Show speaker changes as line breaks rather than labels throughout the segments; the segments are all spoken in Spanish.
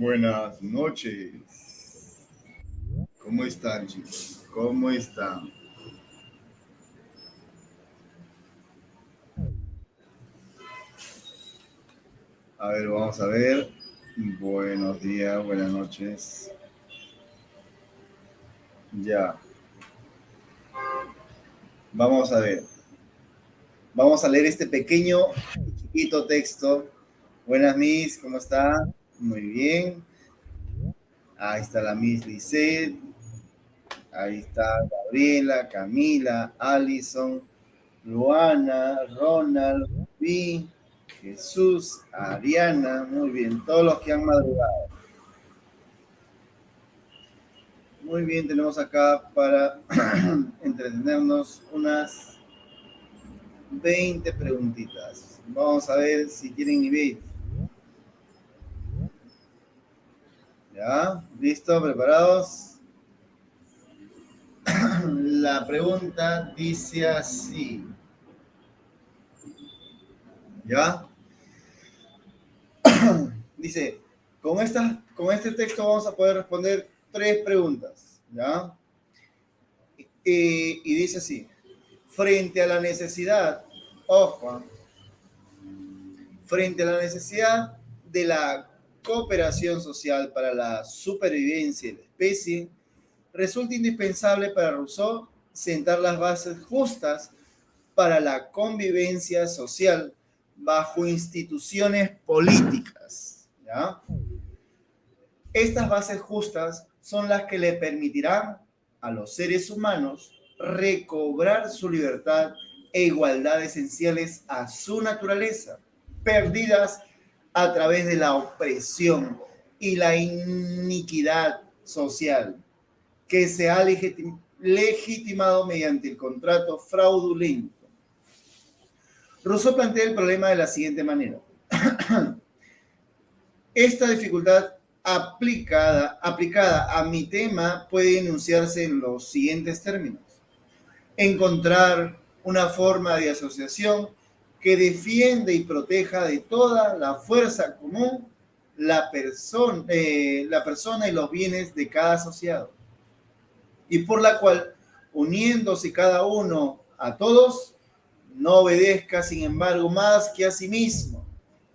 Buenas noches. ¿Cómo están, chicos? ¿Cómo están? A ver, vamos a ver. Buenos días, buenas noches. Ya, vamos a ver. Vamos a leer este pequeño y chiquito texto. Buenas, Miss, ¿cómo está? Muy bien. Ahí está la Miss Lisette. Ahí está Gabriela, Camila, Alison, Luana, Ronald, Vi, Jesús, Ariana, muy bien, todos los que han madrugado. Muy bien, tenemos acá para entretenernos unas 20 preguntitas. Vamos a ver si tienen nivel. ¿Ya? ¿Listo? ¿Preparados? La pregunta dice así. ¿Ya? Dice, con este texto vamos a poder responder 3 preguntas. ¿Ya? Y dice así. Frente a la necesidad, ojo, frente a la necesidad de la cooperación social para la supervivencia de la especie, resulta indispensable para Rousseau sentar las bases justas para la convivencia social bajo instituciones políticas. ¿Ya? Estas bases justas son las que le permitirán a los seres humanos recobrar su libertad e igualdad esenciales a su naturaleza, perdidas a través de la opresión y la iniquidad social que se ha legitimado mediante el contrato fraudulento. Rousseau plantea el problema de la siguiente manera. Esta dificultad aplicada a mi tema puede enunciarse en los siguientes términos. Encontrar una forma de asociación que defiende y proteja de toda la fuerza común la persona y los bienes de cada asociado, y por la cual, uniéndose cada uno a todos, no obedezca, sin embargo, más que a sí mismo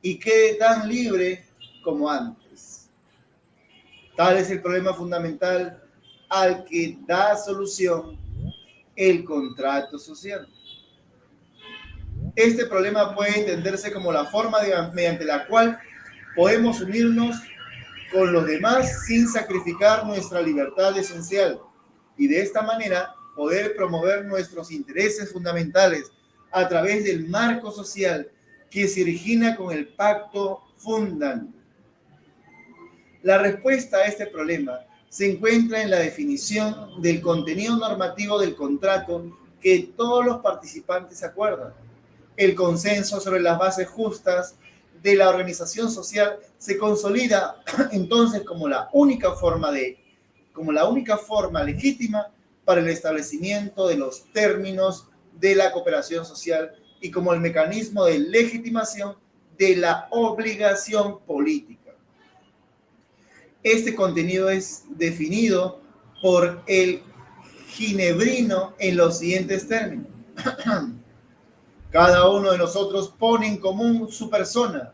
y quede tan libre como antes. Tal es el problema fundamental al que da solución el contrato social. Este problema puede entenderse como la forma mediante la cual podemos unirnos con los demás sin sacrificar nuestra libertad esencial y de esta manera poder promover nuestros intereses fundamentales a través del marco social que se origina con el pacto fundante. La respuesta a este problema se encuentra en la definición del contenido normativo del contrato que todos los participantes acuerdan. El consenso sobre las bases justas de la organización social se consolida entonces como la única forma legítima para el establecimiento de los términos de la cooperación social y como el mecanismo de legitimación de la obligación política. Este contenido es definido por el ginebrino en los siguientes términos. Cada uno de nosotros pone en común su persona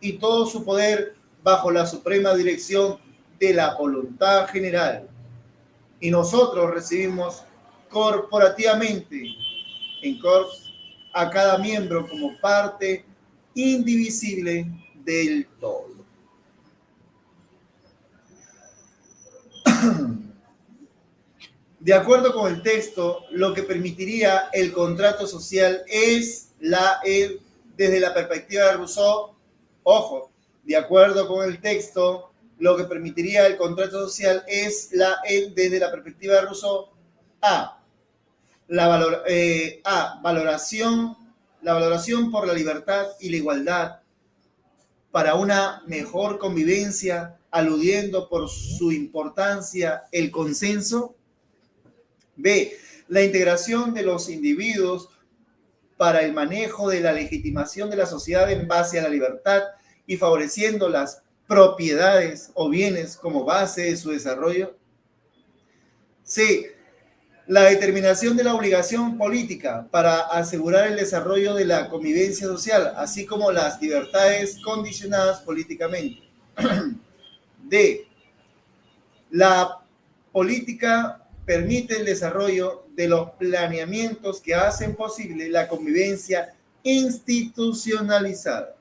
y todo su poder bajo la suprema dirección de la voluntad general. Y nosotros recibimos corporativamente en corps a cada miembro como parte indivisible del todo. De acuerdo con el texto, lo que permitiría el contrato social es desde la perspectiva de Rousseau, ojo, de acuerdo con el texto, lo que permitiría el contrato social es desde la perspectiva de Rousseau, la valoración por la libertad y la igualdad para una mejor convivencia, aludiendo por su importancia el consenso. B, la integración de los individuos para el manejo de la legitimación de la sociedad en base a la libertad y favoreciendo las propiedades o bienes como base de su desarrollo. C. La determinación de la obligación política para asegurar el desarrollo de la convivencia social, así como las libertades condicionadas políticamente. D. La política permite el desarrollo de los planeamientos que hacen posible la convivencia institucionalizada.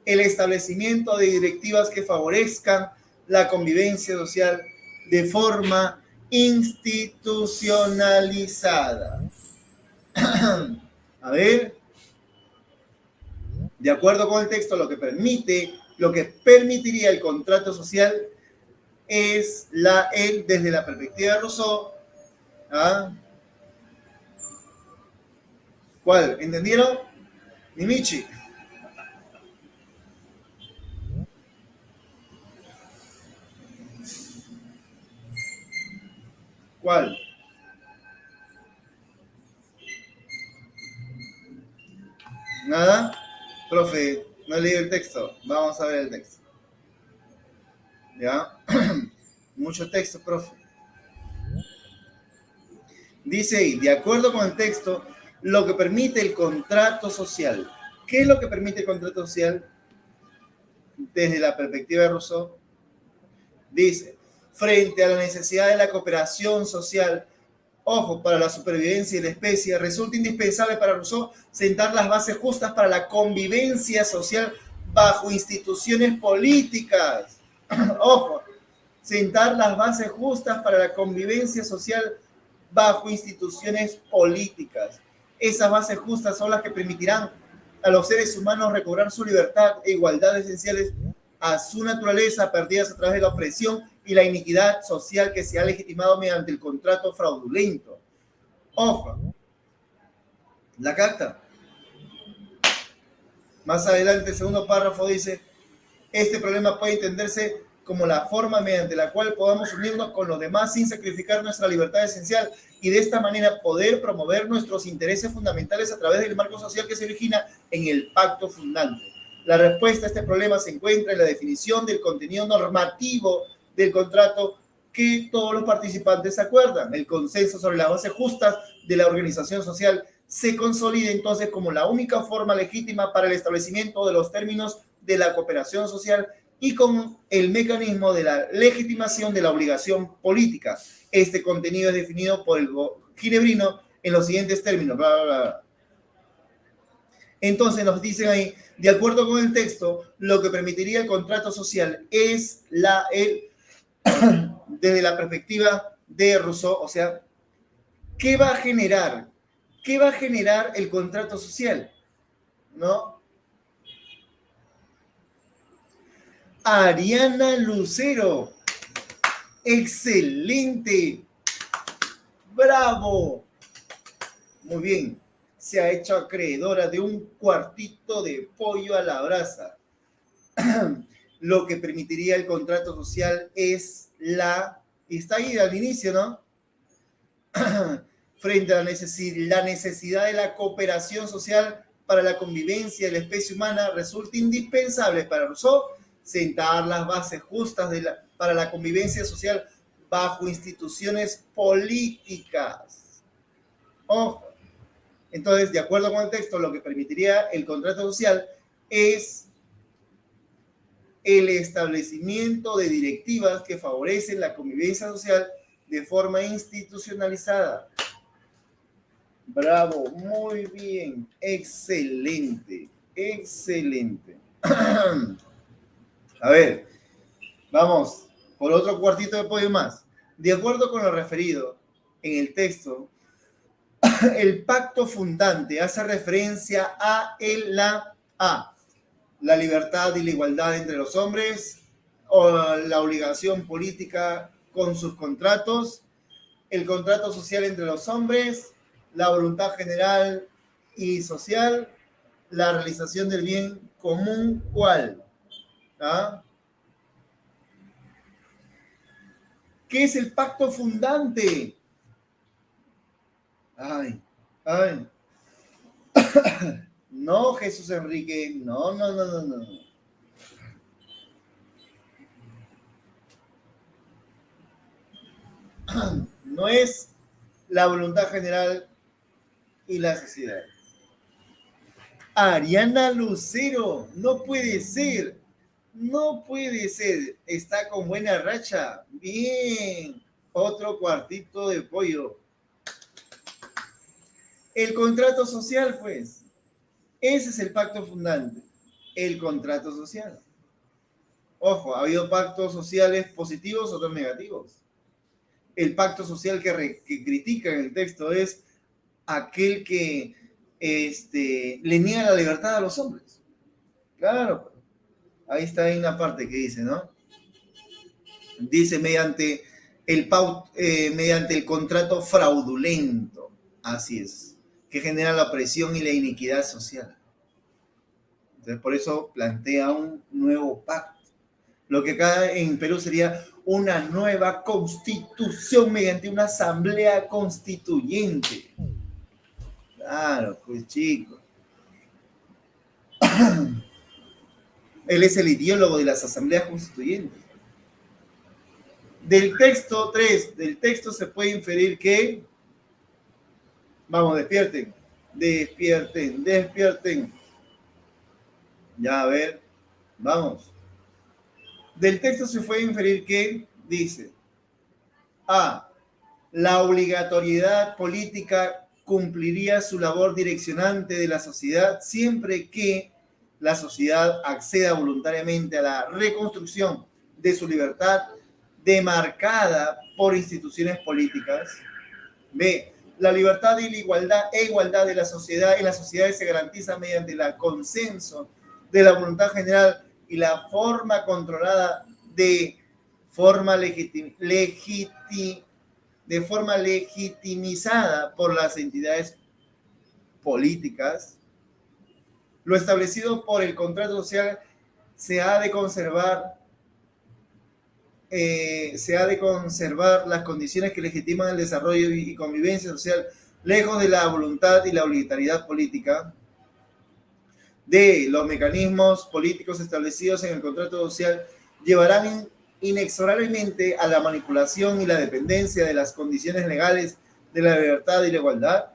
El establecimiento de directivas que favorezcan la convivencia social de forma institucionalizada. A ver, de acuerdo con el texto, lo que permitiría el contrato social es desde la perspectiva de Rousseau. ¿Ah? ¿Cuál? ¿Entendieron? Nimichi. ¿Cuál? ¿Nada? Profe, no he leído el texto. Vamos a ver el texto. ¿Ya? Mucho texto, profe. Dice ahí, de acuerdo con el texto, lo que permite el contrato social. ¿Qué es lo que permite el contrato social? Desde la perspectiva de Rousseau, dice, frente a la necesidad de la cooperación social, ojo, para la supervivencia de la especie, resulta indispensable para Rousseau sentar las bases justas para la convivencia social bajo instituciones políticas. Ojo, sentar las bases justas para la convivencia social bajo instituciones políticas. Esas bases justas son las que permitirán a los seres humanos recobrar su libertad e igualdad esenciales a su naturaleza, perdidas a través de la opresión y la iniquidad social que se ha legitimado mediante el contrato fraudulento. Ojo, la carta. Más adelante, el segundo párrafo dice, este problema puede entenderse como la forma mediante la cual podamos unirnos con los demás sin sacrificar nuestra libertad esencial y de esta manera poder promover nuestros intereses fundamentales a través del marco social que se origina en el pacto fundante. La respuesta a este problema se encuentra en la definición del contenido normativo del contrato que todos los participantes acuerdan. El consenso sobre las bases justas de la organización social se consolida entonces como la única forma legítima para el establecimiento de los términos de la cooperación social y con el mecanismo de la legitimación de la obligación política. Este contenido es definido por el ginebrino en los siguientes términos. Bla, bla, bla. Entonces nos dicen ahí, de acuerdo con el texto, lo que permitiría el contrato social es desde la perspectiva de Rousseau, o sea, ¿qué va a generar? ¿Qué va a generar el contrato social? ¿No? Ariana Lucero. Excelente. Bravo. Muy bien. Se ha hecho acreedora de un cuartito de pollo a la brasa. Lo que permitiría el contrato social es está ahí al inicio, ¿no? Frente a la necesidad de la cooperación social para la convivencia de la especie humana, resulta indispensable para Rousseau sentar las bases justas para la convivencia social bajo instituciones políticas. Ojo. Entonces, de acuerdo con el texto, lo que permitiría el contrato social es el establecimiento de directivas que favorecen la convivencia social de forma institucionalizada. Bravo, muy bien, excelente, excelente. A ver, vamos por otro cuartito de pollo más. De acuerdo con lo referido en el texto, el pacto fundante hace referencia a la libertad y la igualdad entre los hombres, o la obligación política con sus contratos, el contrato social entre los hombres, la voluntad general y social, la realización del bien común, ¿cuál? ¿Ah? ¿Qué es el pacto fundante? Ay, ay. No, Jesús Enrique, no, no, no, no, no. No es la voluntad general y la sociedad. Ariana Lucero, no puede ser. No puede ser. Está con buena racha. Bien. Otro cuartito de pollo. El contrato social, pues. Ese es el pacto fundante. El contrato social. Ojo, ha habido pactos sociales positivos, otros negativos. El pacto social que critica en el texto es aquel que le niega la libertad a los hombres. Claro, ahí está ahí una parte que dice, ¿no? Dice mediante el contrato fraudulento, así es, que genera la opresión y la iniquidad social. Entonces, por eso plantea un nuevo pacto. Lo que acá en Perú sería una nueva constitución mediante una asamblea constituyente. Claro, pues chicos. Él es el ideólogo de las asambleas constituyentes. Del texto 3, del texto se puede inferir que, vamos, despierten, despierten, despierten. Ya, a ver, vamos. Del texto se puede inferir que, dice, A, la obligatoriedad política cumpliría su labor direccionante de la sociedad siempre que la sociedad acceda voluntariamente a la reconstrucción de su libertad demarcada por instituciones políticas. B, la libertad y la igualdad de la sociedad en las sociedades se garantiza mediante el consenso de la voluntad general y la forma controlada de forma legitimizada por las entidades políticas. Lo establecido por el contrato social se ha de conservar las condiciones que legitiman el desarrollo y convivencia social, lejos de la voluntad y la obligatoriedad política. D, los mecanismos políticos establecidos en el contrato social llevarán inexorablemente a la manipulación y la dependencia de las condiciones legales de la libertad y la igualdad.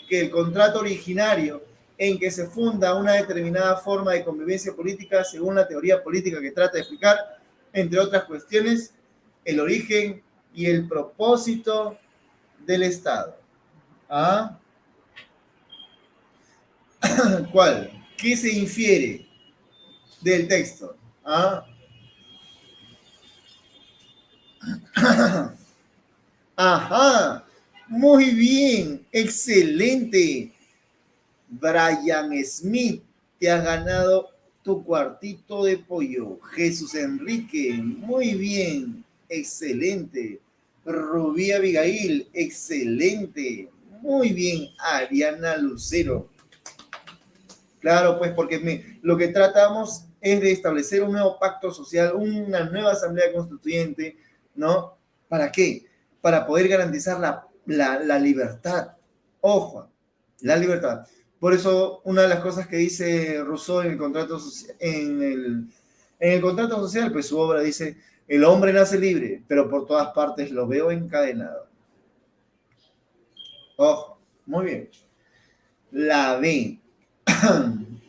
Que el contrato originario en que se funda una determinada forma de convivencia política según la teoría política que trata de explicar, entre otras cuestiones, el origen y el propósito del Estado. ¿Ah? ¿Cuál? ¿Qué se infiere del texto? ¿Ah? Ajá, muy bien, excelente. Brian Smith, te has ganado tu cuartito de pollo. Jesús Enrique, muy bien, excelente. Rubí Abigail, excelente. Muy bien, Ariana Lucero. Claro, pues porque lo que tratamos es de establecer un nuevo pacto social, una nueva asamblea constituyente, ¿no? ¿Para qué? Para poder garantizar la libertad. Ojo, la libertad. Por eso, una de las cosas que dice Rousseau en el contrato, en el contrato social, pues su obra dice, el hombre nace libre, pero por todas partes lo veo encadenado. Ojo, muy bien. La B.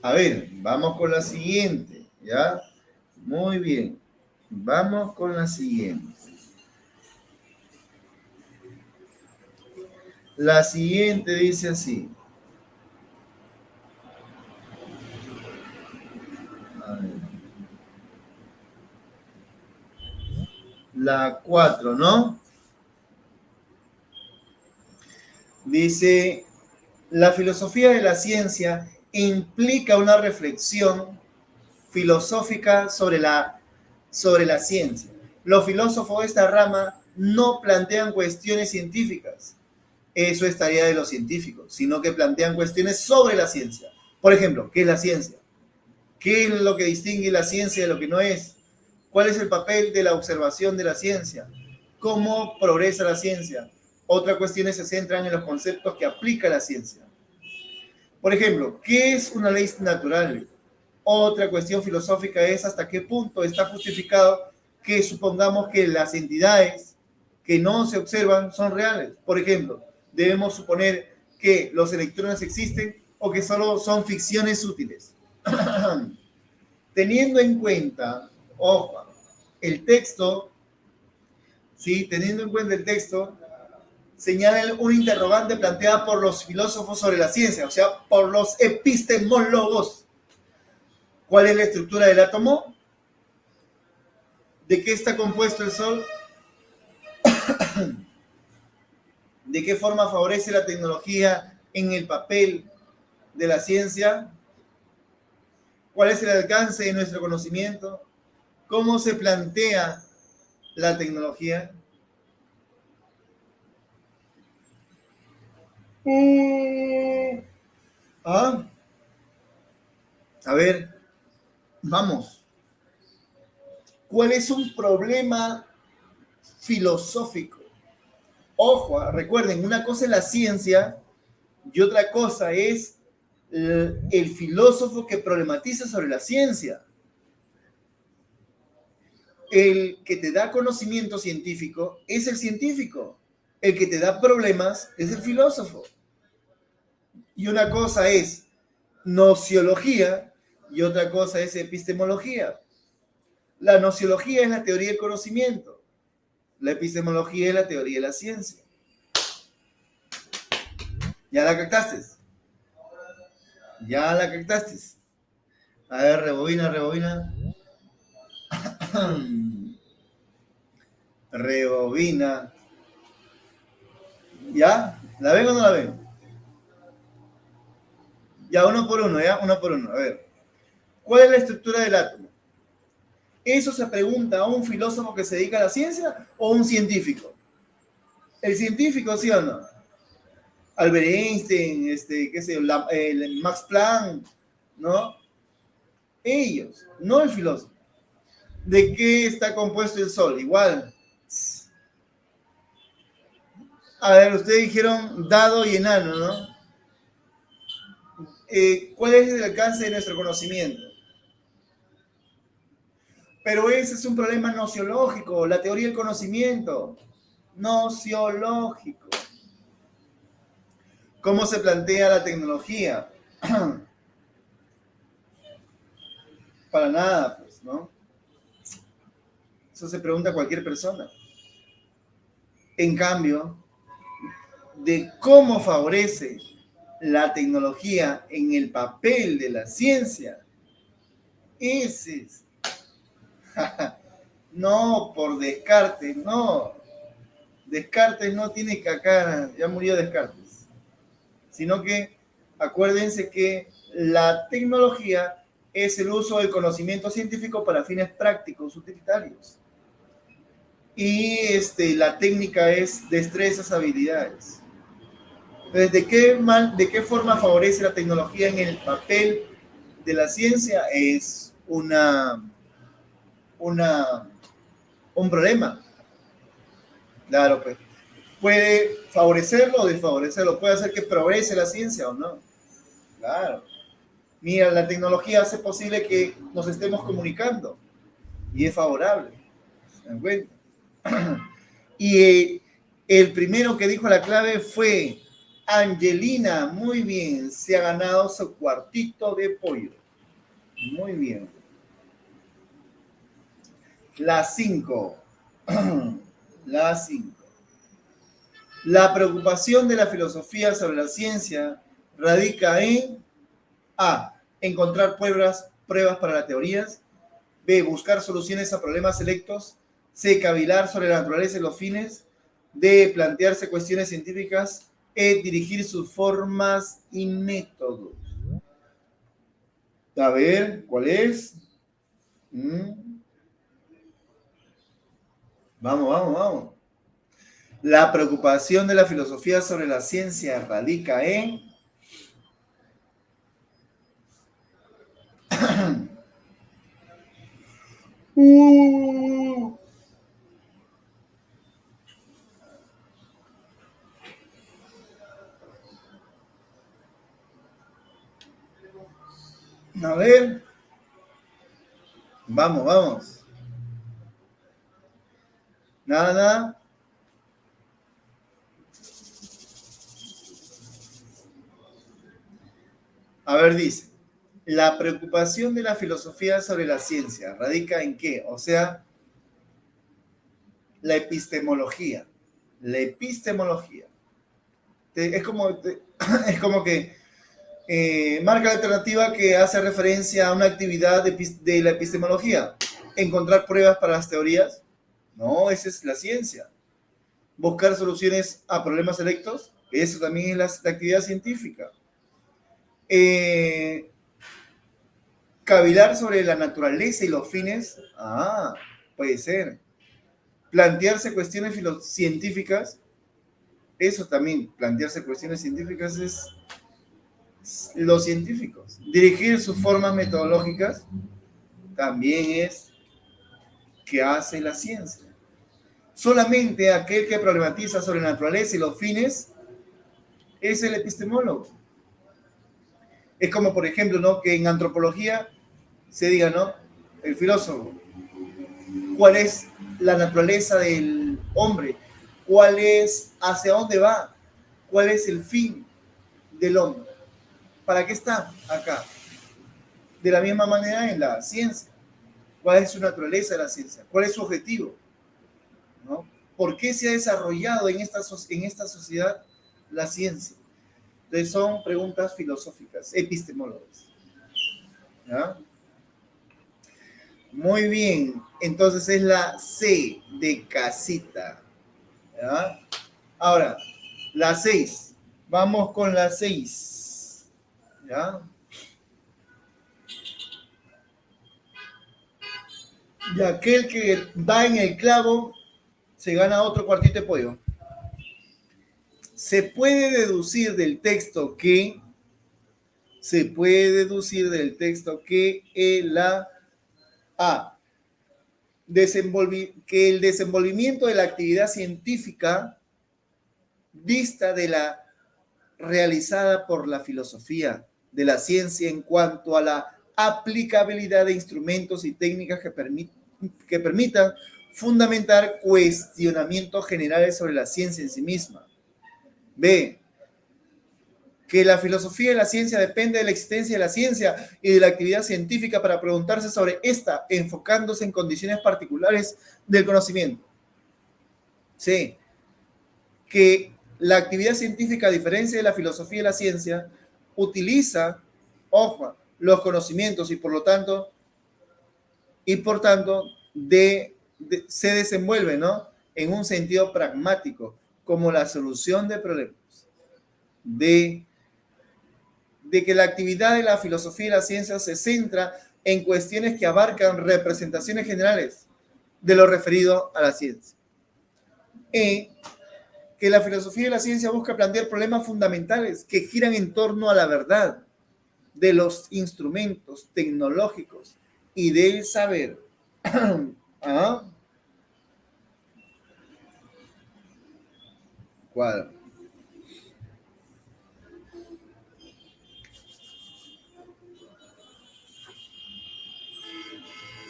A ver, vamos con la siguiente, ¿ya? Muy bien. Vamos con la siguiente. La siguiente dice así. A ver. La 4, ¿no? Dice, la filosofía de la ciencia implica una reflexión filosófica sobre la ciencia. Los filósofos de esta rama no plantean cuestiones científicas, eso es tarea de los científicos, sino que plantean cuestiones sobre la ciencia. Por ejemplo, ¿qué es la ciencia? ¿Qué es lo que distingue la ciencia de lo que no es? ¿Cuál es el papel de la observación de la ciencia? ¿Cómo progresa la ciencia? Otras cuestiones se centran en los conceptos que aplica la ciencia. Por ejemplo, ¿qué es una ley natural? Otra cuestión filosófica es hasta qué punto está justificado que supongamos que las entidades que no se observan son reales. Por ejemplo, debemos suponer que los electrones existen o que solo son ficciones útiles. Teniendo en cuenta, ojo, el texto, ¿sí? Teniendo en cuenta el texto, señala un interrogante planteada por los filósofos sobre la ciencia, o sea, por los epistemólogos. ¿Cuál es la estructura del átomo? ¿De qué está compuesto el Sol? ¿De qué forma favorece la tecnología en el papel de la ciencia? ¿Cuál es el alcance de nuestro conocimiento? ¿Cómo se plantea la tecnología? ¿Ah? A ver, vamos. ¿Cuál es un problema filosófico? Ojo, recuerden, una cosa es la ciencia y otra cosa es el filósofo que problematiza sobre la ciencia. El que te da conocimiento científico es el científico. El que te da problemas es el filósofo. Y una cosa es nociología y otra cosa es epistemología. La nociología es la teoría del conocimiento. La epistemología es la teoría de la ciencia. ¿Ya la captaste? ¿Ya la captaste? A ver, rebobina, rebobina. Rebobina. ¿Ya? ¿La ven o no la ven? Ya, uno por uno, ya, uno por uno. A ver. ¿Cuál es la estructura del átomo? ¿Eso se pregunta a un filósofo que se dedica a la ciencia o a un científico? El científico, ¿sí o no? Albert Einstein, qué sé yo, el Max Planck, ¿no? Ellos, no el filósofo. ¿De qué está compuesto el Sol? Igual. A ver, ustedes dijeron dado y enano, ¿no? ¿Cuál es el alcance de nuestro conocimiento? Pero ese es un problema nociológico, la teoría del conocimiento. Nociológico. ¿Cómo se plantea la tecnología? Para nada, pues, ¿no? Eso se pregunta a cualquier persona. En cambio, de cómo favorece la tecnología en el papel de la ciencia, ese es. No, por Descartes, no. Descartes no tiene caca, ya murió Descartes. Sino que acuérdense que la tecnología es el uso del conocimiento científico para fines prácticos, utilitarios. Y la técnica es destrezas, habilidades. Entonces, ¿de qué forma favorece la tecnología en el papel de la ciencia? Es un problema. Claro, pues. Puede favorecerlo o desfavorecerlo, puede hacer que progrese la ciencia o no. Claro. Mira, la tecnología hace posible que nos estemos comunicando y es favorable. ¿Se dan cuenta? Y el primero que dijo la clave fue Angelina. Muy bien, se ha ganado su cuartito de pollo. Muy bien. La 5. La 5. La preocupación de la filosofía sobre la ciencia radica en A. Encontrar pruebas para las teorías. B. Buscar soluciones a problemas selectos. C. Cavilar sobre la naturaleza y los fines. D. Plantearse cuestiones científicas. E. Dirigir sus formas y métodos. A ver, ¿cuál es? Vamos, vamos, vamos. La preocupación de la filosofía sobre la ciencia radica en... A ver. Vamos, vamos. Nada, nada. A ver, dice, la preocupación de la filosofía sobre la ciencia radica en qué? O sea, la epistemología. La epistemología. Es como, es como que marca la alternativa que hace referencia a una actividad de la epistemología. Encontrar pruebas para las teorías. No, esa es la ciencia. Buscar soluciones a problemas selectos. Eso también es la actividad científica. Eh, cavilar sobre la naturaleza y los fines. Ah, puede ser. Plantearse cuestiones científicas. Eso también, plantearse cuestiones científicas es los científicos. Dirigir sus formas metodológicas también es que hace la ciencia. Solamente aquel que problematiza sobre la naturaleza y los fines es el epistemólogo. Es como, por ejemplo, ¿no? Que en antropología se diga, ¿no? El filósofo, ¿cuál es la naturaleza del hombre? ¿Cuál es, hacia dónde va? ¿Cuál es el fin del hombre? ¿Para qué está acá? De la misma manera en la ciencia. ¿Cuál es su naturaleza de la ciencia? ¿Cuál es su objetivo? ¿No? ¿Por qué se ha desarrollado en esta sociedad la ciencia? Entonces son preguntas filosóficas, epistemológicas. ¿Ya? Muy bien, entonces es la C de casita. ¿Ya? Ahora, la 6. Vamos con la 6. ¿Ya? Y aquel que da en el clavo se gana otro cuartito de pollo. Se puede deducir del texto que la A, que el desenvolvimiento de la actividad científica dista de la realizada por la filosofía de la ciencia en cuanto a la aplicabilidad de instrumentos y técnicas que permitan fundamentar cuestionamientos generales sobre la ciencia en sí misma. B, que la filosofía de la ciencia depende de la existencia de la ciencia y de la actividad científica para preguntarse sobre esta, enfocándose en condiciones particulares del conocimiento. C, que la actividad científica, a diferencia de la filosofía y la ciencia, utiliza, ojo, los conocimientos y por tanto, se desenvuelve, ¿no? En un sentido pragmático, como la solución de problemas. De que la actividad de la filosofía y la ciencia se centra en cuestiones que abarcan representaciones generales de lo referido a la ciencia. E, que la filosofía y la ciencia busca plantear problemas fundamentales que giran en torno a la verdad de los instrumentos tecnológicos y del saber. ¿Ah? ¿Cuál?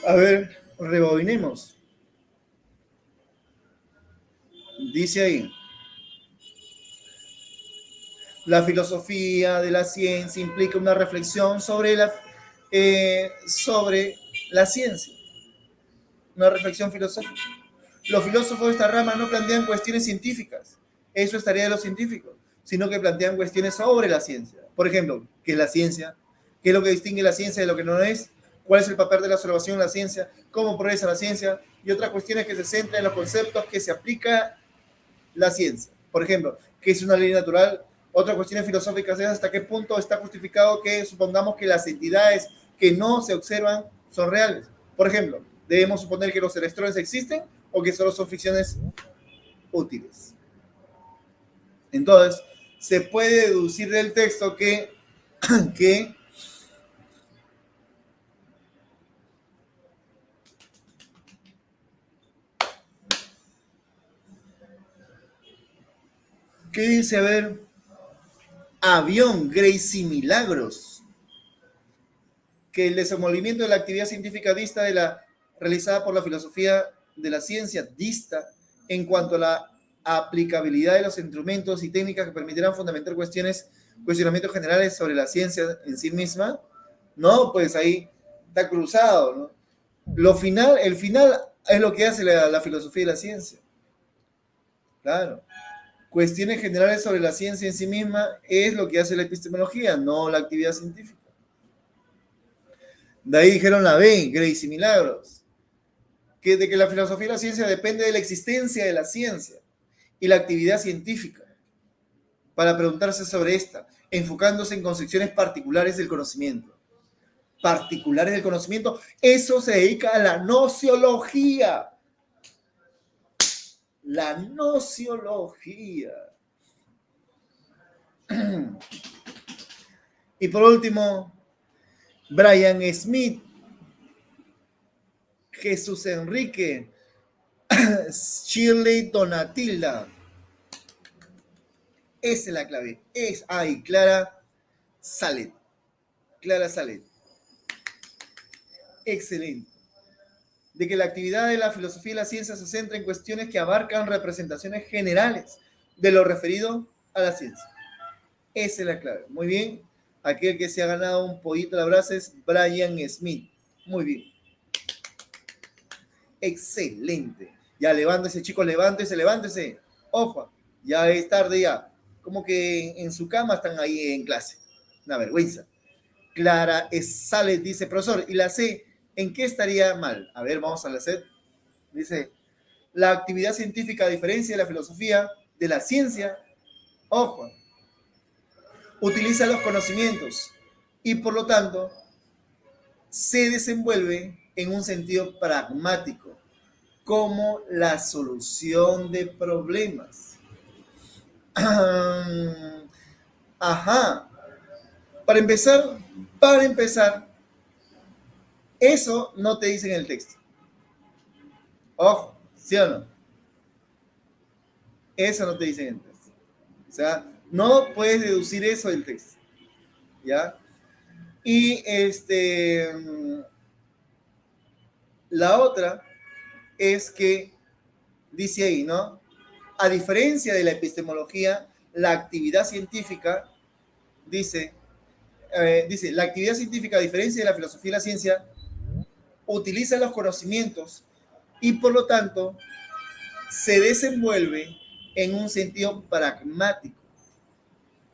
A ver, rebobinemos. Dice ahí, la filosofía de la ciencia implica una reflexión sobre la ciencia, una reflexión filosófica. Los filósofos de esta rama no plantean cuestiones científicas, eso es tarea de los científicos, sino que plantean cuestiones sobre la ciencia. Por ejemplo, ¿qué es la ciencia? ¿Qué es lo que distingue la ciencia de lo que no es? ¿Cuál es el papel de la observación en la ciencia? ¿Cómo progresa la ciencia? Y otras cuestiones que se centran en los conceptos que se aplica la ciencia. Por ejemplo, ¿qué es una ley natural? Otras cuestiones filosóficas es hasta qué punto está justificado que supongamos que las entidades que no se observan son reales. Por ejemplo, ¿debemos suponer que los electrones existen o que solo son ficciones útiles? Entonces, se puede deducir del texto que ¿qué dice? A ver, avión, Gracie Milagros. Que el desenvolvimiento de la actividad científica dista de la realizada por la filosofía de la ciencia, dista en cuanto a la aplicabilidad de los instrumentos y técnicas que permitirán fundamentar cuestionamientos generales sobre la ciencia en sí misma, no, pues ahí está cruzado, ¿no? El final es lo que hace la filosofía y la ciencia. Claro. Cuestiones generales sobre la ciencia en sí misma es lo que hace la epistemología, no la actividad científica. De ahí dijeron la B, Grace y Milagros, de que la filosofía y la ciencia depende de la existencia de la ciencia y la actividad científica para preguntarse sobre esta, enfocándose en concepciones particulares del conocimiento. Particulares del conocimiento, eso se dedica a la nociología. La nociología. Y por último, Brian Smith, Jesús Enrique, Shirley Donatilda. Esa es la clave. Clara Salet. Clara Salet. Excelente. De que la actividad de la filosofía y la ciencia se centra en cuestiones que abarcan representaciones generales de lo referido a la ciencia. Esa es la clave. Muy bien. Aquel que se ha ganado un pollito a la brasa es Brian Smith. Muy bien. Excelente. Ya levántese, chicos, levántese. Ojo, ya es tarde ya. Como que en su cama están ahí en clase. Una vergüenza. Clara Salet dice, profesor, ¿y la C en qué estaría mal? A ver, vamos a la C. Dice, la actividad científica, a diferencia de la filosofía, de la ciencia, ojo, utiliza los conocimientos y por lo tanto se desenvuelve en un sentido pragmático, como la solución de problemas. Ajá. Para empezar, eso no te dice en el texto. Ojo, ¿sí o no? Eso no te dice en el texto. O sea, no puedes deducir eso del texto. ¿Ya? Y la otra es que dice ahí, ¿no? A diferencia de la epistemología, la actividad científica, dice, la actividad científica, a diferencia de la filosofía y la ciencia, utiliza los conocimientos y por lo tanto se desenvuelve en un sentido pragmático,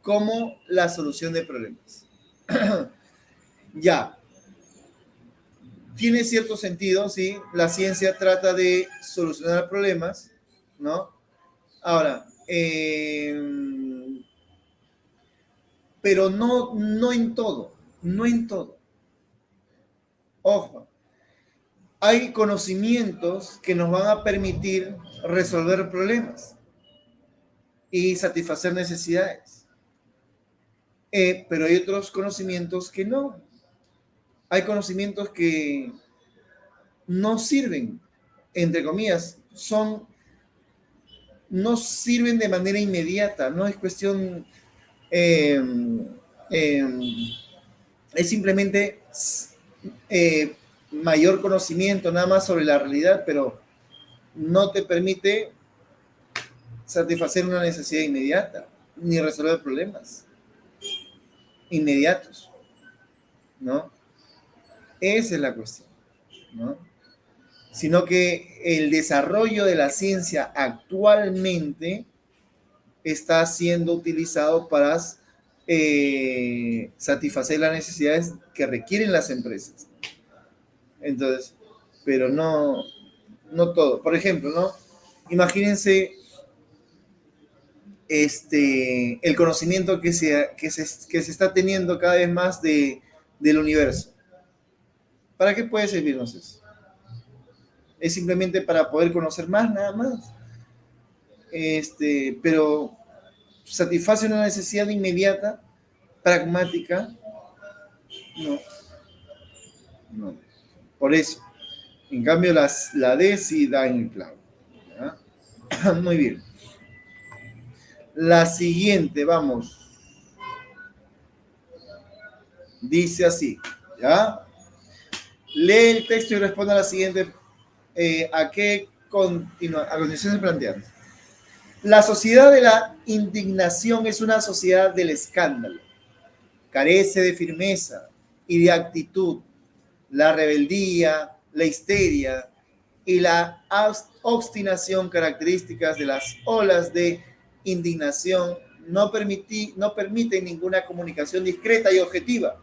como la solución de problemas. Ya, tiene cierto sentido, ¿sí? La ciencia trata de solucionar problemas, ¿no? Ahora, pero no en todo, no en todo. Ojo, hay conocimientos que nos van a permitir resolver problemas y satisfacer necesidades. Pero hay otros conocimientos que no. Hay conocimientos que no sirven, entre comillas, no sirven de manera inmediata, no es cuestión, eh, eh, es simplemente mayor conocimiento nada más sobre la realidad, pero no te permite satisfacer una necesidad inmediata, ni resolver problemas inmediatos, ¿no? Esa es la cuestión, ¿no? Sino que el desarrollo de la ciencia actualmente está siendo utilizado para satisfacer las necesidades que requieren las empresas. Entonces, pero no todo. Por ejemplo, ¿no? Imagínense el conocimiento que se está teniendo cada vez más del universo. ¿Para qué puede servirnos eso? Es simplemente para poder conocer más, nada más. Pero satisface una necesidad inmediata, pragmática, no. Por eso, en cambio, la D sí da en el clavo. ¿Ya? Muy bien. La siguiente, vamos. Dice así, ¿ya? Lee el texto y responde a la siguiente. ¿A qué A continuación se plantea. La sociedad de la indignación es una sociedad del escándalo. Carece de firmeza y de actitud. La rebeldía, la histeria y la obstinación, características de las olas de indignación, no permiten ninguna comunicación discreta y objetiva,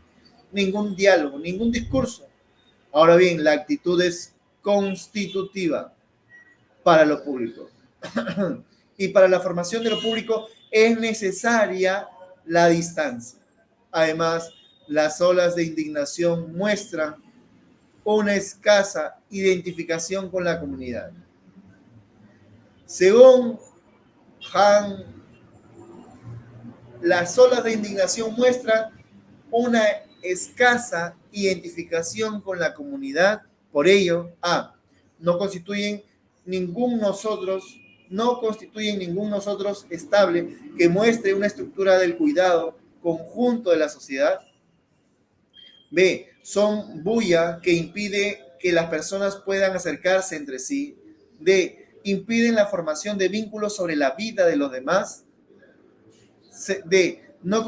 ningún diálogo, ningún discurso. Ahora bien, la actitud es constitutiva para lo público. Y para la formación de lo público es necesaria la distancia. Además, las olas de indignación muestran una escasa identificación con la comunidad. Según Han, las olas de indignación muestran una escasa identificación con la comunidad. Por ello, no constituyen ningún nosotros estable que muestre una estructura del cuidado conjunto de la sociedad. B, son bulla que impide que las personas puedan acercarse entre sí. D, impiden la formación de vínculos sobre la vida de los demás. D, no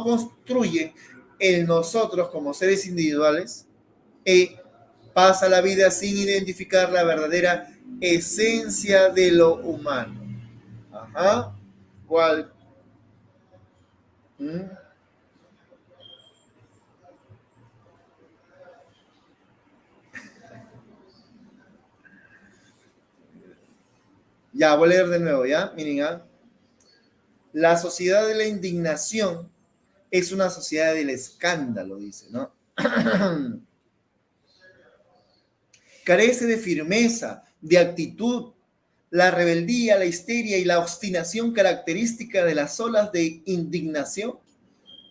construye el nosotros como seres individuales. E, pasa la vida sin identificar la verdadera esencia de lo humano. Ajá. ¿Cuál? Ya, voy a leer de nuevo, ¿ya? Miren, la sociedad de la indignación es una sociedad del escándalo, dice, ¿no? Carece de firmeza, de actitud. La rebeldía, la histeria y la obstinación característica de las olas de indignación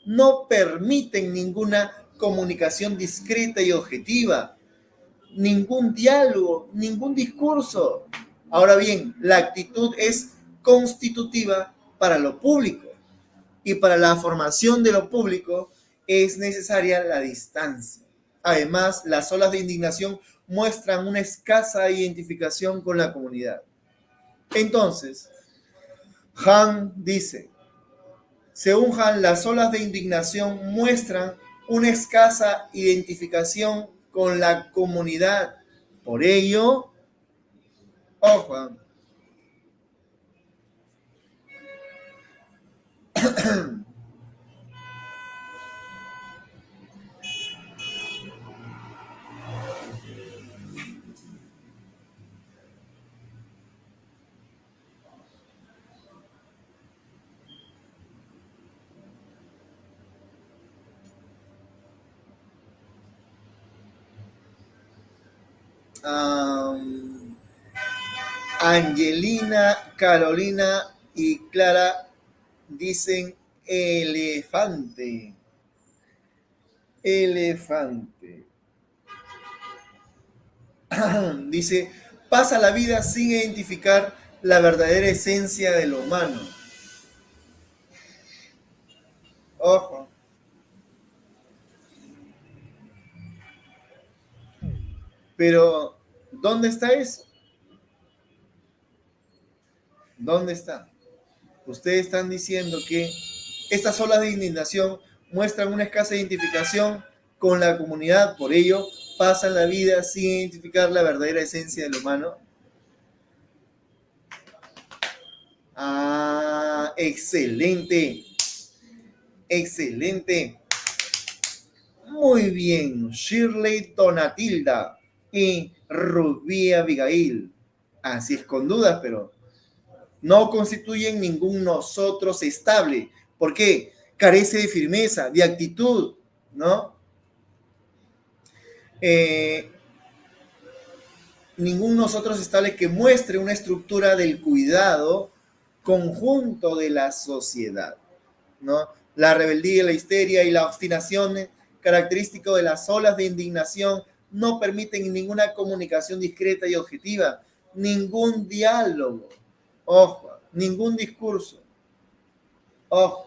no permiten ninguna comunicación discreta y objetiva, ningún diálogo, ningún discurso. Ahora bien, la actitud es constitutiva para lo público y para la formación de lo público es necesaria la distancia. Además, las olas de indignación muestran una escasa identificación con la comunidad. Entonces, Han dice, según Han, las olas de indignación muestran una escasa identificación con la comunidad. Por ello, ojo, Angelina, Carolina y Clara dicen elefante. Elefante. Dice, pasa la vida sin identificar la verdadera esencia de lo humano. Ojo. Pero, ¿dónde está eso? ¿Dónde está? Ustedes están diciendo que estas olas de indignación muestran una escasa identificación con la comunidad, por ello pasan la vida sin identificar la verdadera esencia del humano. Excelente. Excelente. Muy bien, Shirley Donatilda y Rubí Abigail. Así es, con dudas, pero no constituyen ningún nosotros estable. ¿Por qué? Carece de firmeza, de actitud, ¿no? Ningún nosotros estable que muestre una estructura del cuidado conjunto de la sociedad, ¿no? La rebeldía, la histeria y la obstinación, característico de las olas de indignación, no permiten ninguna comunicación discreta y objetiva, ningún diálogo, ojo, ningún discurso. Ojo.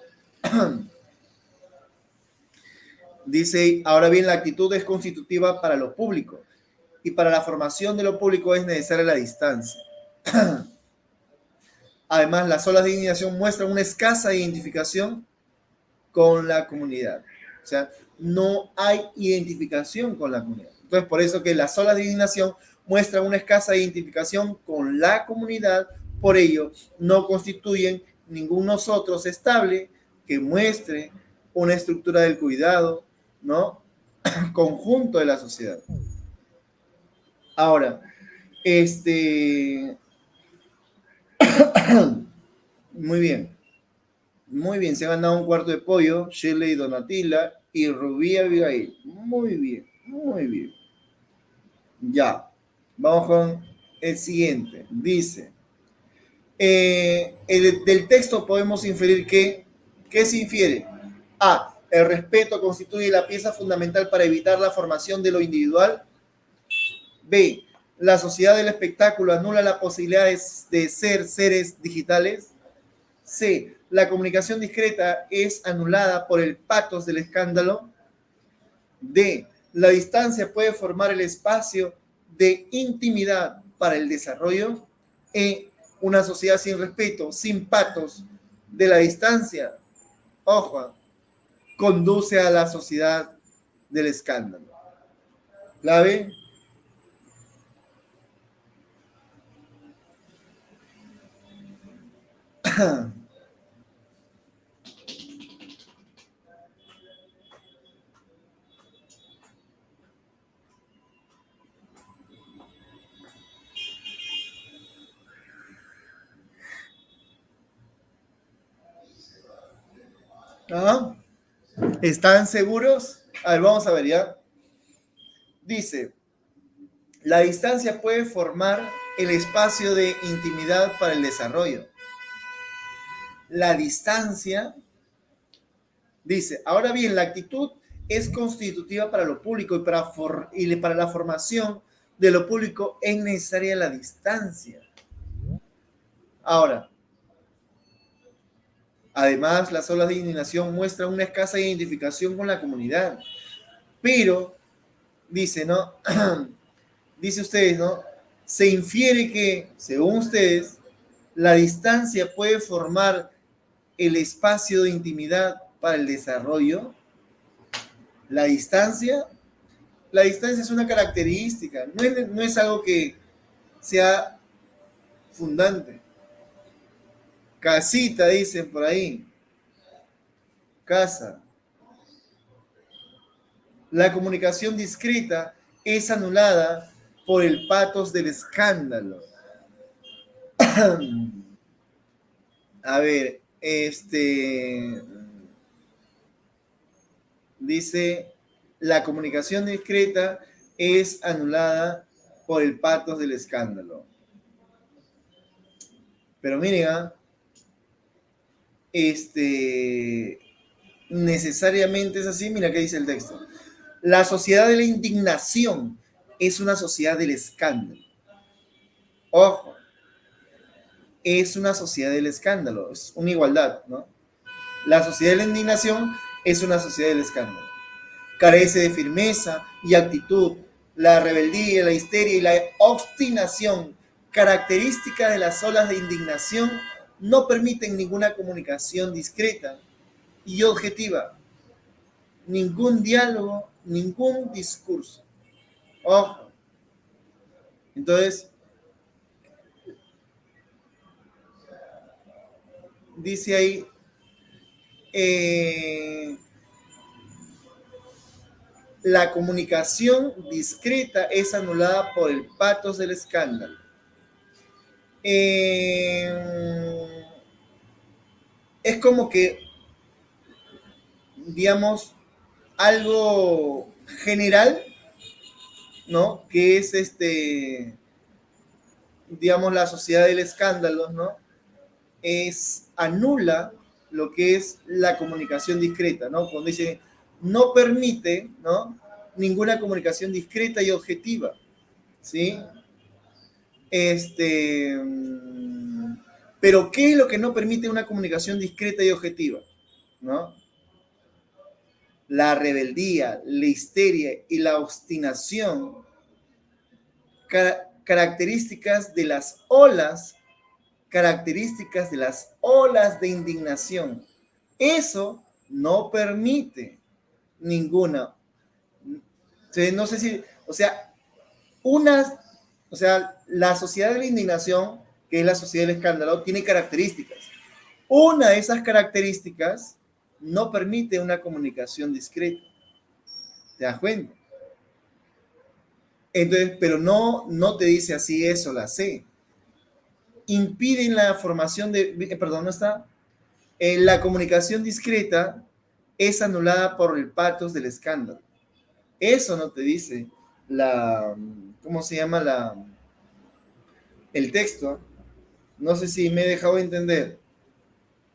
Dice, ahora bien, la actitud es constitutiva para lo público y para la formación de lo público es necesaria la distancia. Además, las olas de indignación muestran una escasa identificación con la comunidad. O sea, no hay identificación con la comunidad. Entonces, por eso que las olas de indignación muestran una escasa identificación con la comunidad, por ello no constituyen ningún nosotros estable que muestre una estructura del cuidado, ¿no? Conjunto de la sociedad. Ahora, muy bien. Muy bien, se han ganado un cuarto de pollo, Shirley Donatilla y Rubí Abigail. Muy bien, muy bien. Ya, vamos con el siguiente. Dice, del texto podemos inferir que, ¿qué se infiere? A, el respeto constituye la pieza fundamental para evitar la formación de lo individual. B, la sociedad del espectáculo anula la posibilidad de ser seres digitales. C, la comunicación discreta es anulada por el patos del escándalo. D, la distancia puede formar el espacio de intimidad para el desarrollo. E, una sociedad sin respeto, sin patos de la distancia, ojo, conduce a la sociedad del escándalo. Clave. ¿Ah? ¿Están seguros? A ver, vamos a ver ya. Dice, la distancia puede formar el espacio de intimidad para el desarrollo. La distancia, dice, ahora bien, la actitud es constitutiva para lo público y para la formación de lo público es necesaria la distancia. Ahora, además, las olas de indignación muestran una escasa identificación con la comunidad. Pero, dice, ¿no? Dice ustedes, ¿no? Se infiere que, según ustedes, la distancia puede formar el espacio de intimidad para el desarrollo. La distancia es una característica, no es algo que sea fundante. Casita, dicen por ahí. Casa. La comunicación discreta es anulada por el patos del escándalo. A ver, dice, la comunicación discreta es anulada por el patos del escándalo. Pero miren, necesariamente es así. Mira qué dice el texto. La sociedad de la indignación es una sociedad del escándalo. Ojo, es una sociedad del escándalo, es una igualdad, ¿no? La sociedad de la indignación es una sociedad del escándalo. Carece de firmeza y actitud. La rebeldía, la histeria y la obstinación, características de las olas de indignación, no permiten ninguna comunicación discreta y objetiva, ningún diálogo, ningún discurso. Ojo. Entonces, dice ahí, la comunicación discreta es anulada por el patos del escándalo. Es como que, digamos, algo general, ¿no? Que es digamos, la sociedad del escándalo, ¿no? Anula lo que es la comunicación discreta, ¿no? Cuando dice, no permite, ¿no? Ninguna comunicación discreta y objetiva, ¿sí? Pero ¿qué es lo que no permite una comunicación discreta y objetiva? ¿No? La rebeldía, la histeria y la obstinación características de las olas de indignación. Eso no permite ninguna. No sé si, la sociedad de la indignación, que es la sociedad del escándalo, tiene características. Una de esas características no permite una comunicación discreta. ¿Te das cuenta? Entonces, pero no te dice así eso, la C. Impiden la formación perdón, no está. La comunicación discreta es anulada por el patos del escándalo. Eso no te dice ¿cómo se llama el texto? No sé si me he dejado entender.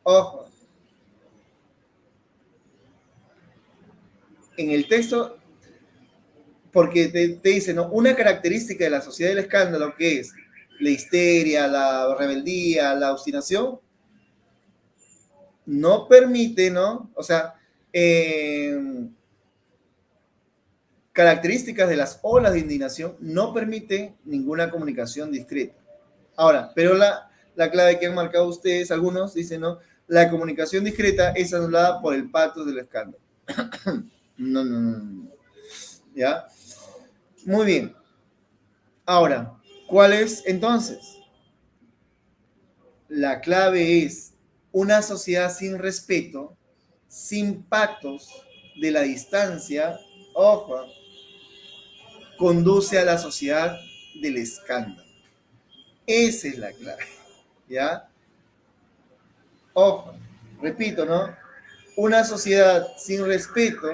Ojo. En el texto, porque te dice, ¿no? Una característica de la sociedad del escándalo, que es la histeria, la rebeldía, la obstinación, no permite, ¿no? Características de las olas de indignación no permiten ninguna comunicación discreta. Ahora, pero la clave que han marcado ustedes, algunos dicen, ¿no? La comunicación discreta es anulada por el patos del escándalo. No. ¿Ya? Muy bien. Ahora, ¿cuál es entonces? La clave es una sociedad sin respeto, sin pactos de la distancia, ojo, conduce a la sociedad del escándalo. Esa es la clave, ¿ya? Ojo, repito, ¿no? Una sociedad sin respeto,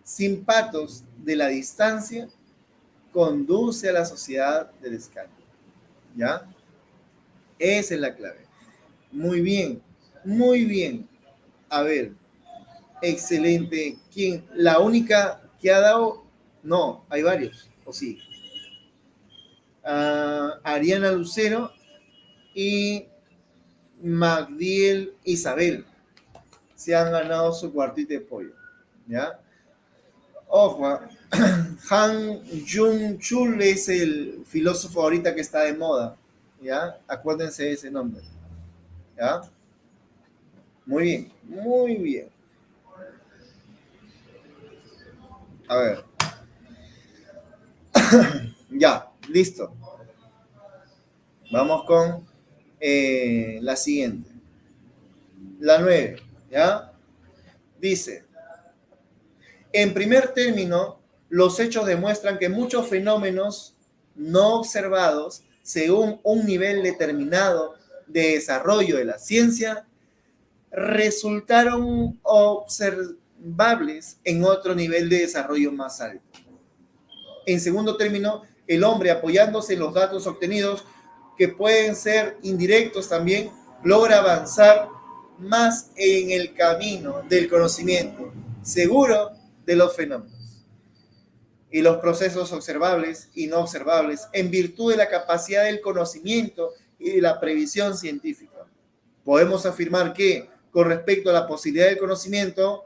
sin pactos de la distancia, conduce a la sociedad del escándalo, ¿ya? Esa es la clave. Muy bien, muy bien. A ver, excelente. ¿Quién? La única que ha dado, no, hay varios, o sí. Ariana Lucero y Magdiel Isabel se han ganado su cuartito de pollo, ¿ya? Ojo, Han Jung-chul es el filósofo ahorita que está de moda, ¿ya? Acuérdense de ese nombre, ¿ya? Muy bien, muy bien. A ver. Ya, listo. Vamos con la siguiente. La 9, ¿ya? Dice, en primer término, los hechos demuestran que muchos fenómenos no observados, según un nivel determinado de desarrollo de la ciencia, resultaron observables en otro nivel de desarrollo más alto. En segundo término, el hombre, apoyándose en los datos obtenidos, que pueden ser indirectos también, logra avanzar más en el camino del conocimiento seguro de los fenómenos y los procesos observables y no observables en virtud de la capacidad del conocimiento y de la previsión científica. Podemos afirmar que, con respecto a la posibilidad del conocimiento,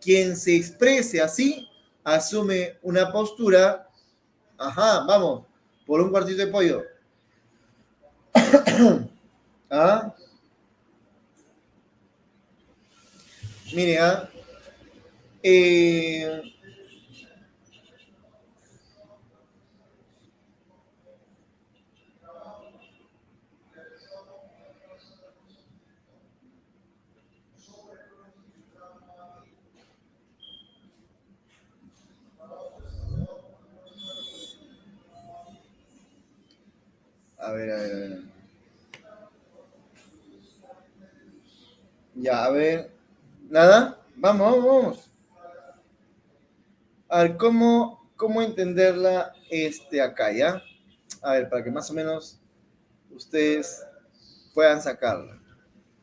quien se exprese así asume una postura, vamos, por un cuartito de pollo. ¿Ah? Mire, a ver. Ya, a ver. ¿Nada? Vamos. A ver, ¿cómo entenderla acá, ya? A ver, para que más o menos ustedes puedan sacarla.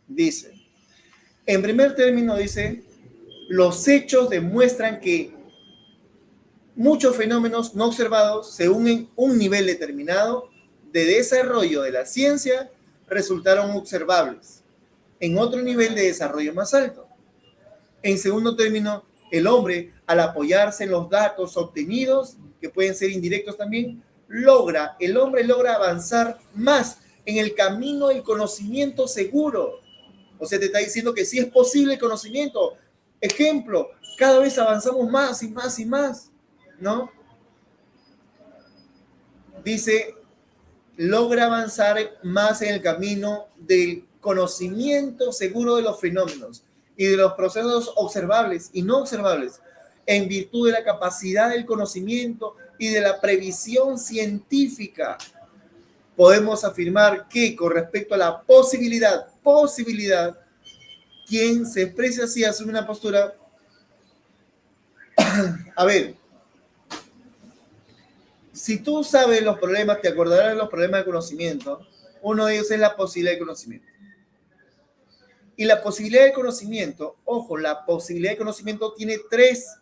Dice, en primer término dice, los hechos demuestran que muchos fenómenos no observados, según un nivel determinado de desarrollo de la ciencia, resultaron observables en otro nivel de desarrollo más alto. En segundo término, el hombre, al apoyarse en los datos obtenidos, que pueden ser indirectos también, el hombre logra avanzar más en el camino del conocimiento seguro. O sea, te está diciendo que sí es posible el conocimiento. Ejemplo, cada vez avanzamos más y más y más, ¿no? Dice, logra avanzar más en el camino del conocimiento seguro de los fenómenos y de los procesos observables y no observables, en virtud de la capacidad del conocimiento y de la previsión científica. Podemos afirmar que con respecto a la posibilidad, quien se expresa así asume una postura. A ver, si tú sabes los problemas, te acordarás de los problemas de conocimiento. Uno de ellos es la posibilidad de conocimiento. Y la posibilidad de conocimiento, ojo, la posibilidad de conocimiento tiene tres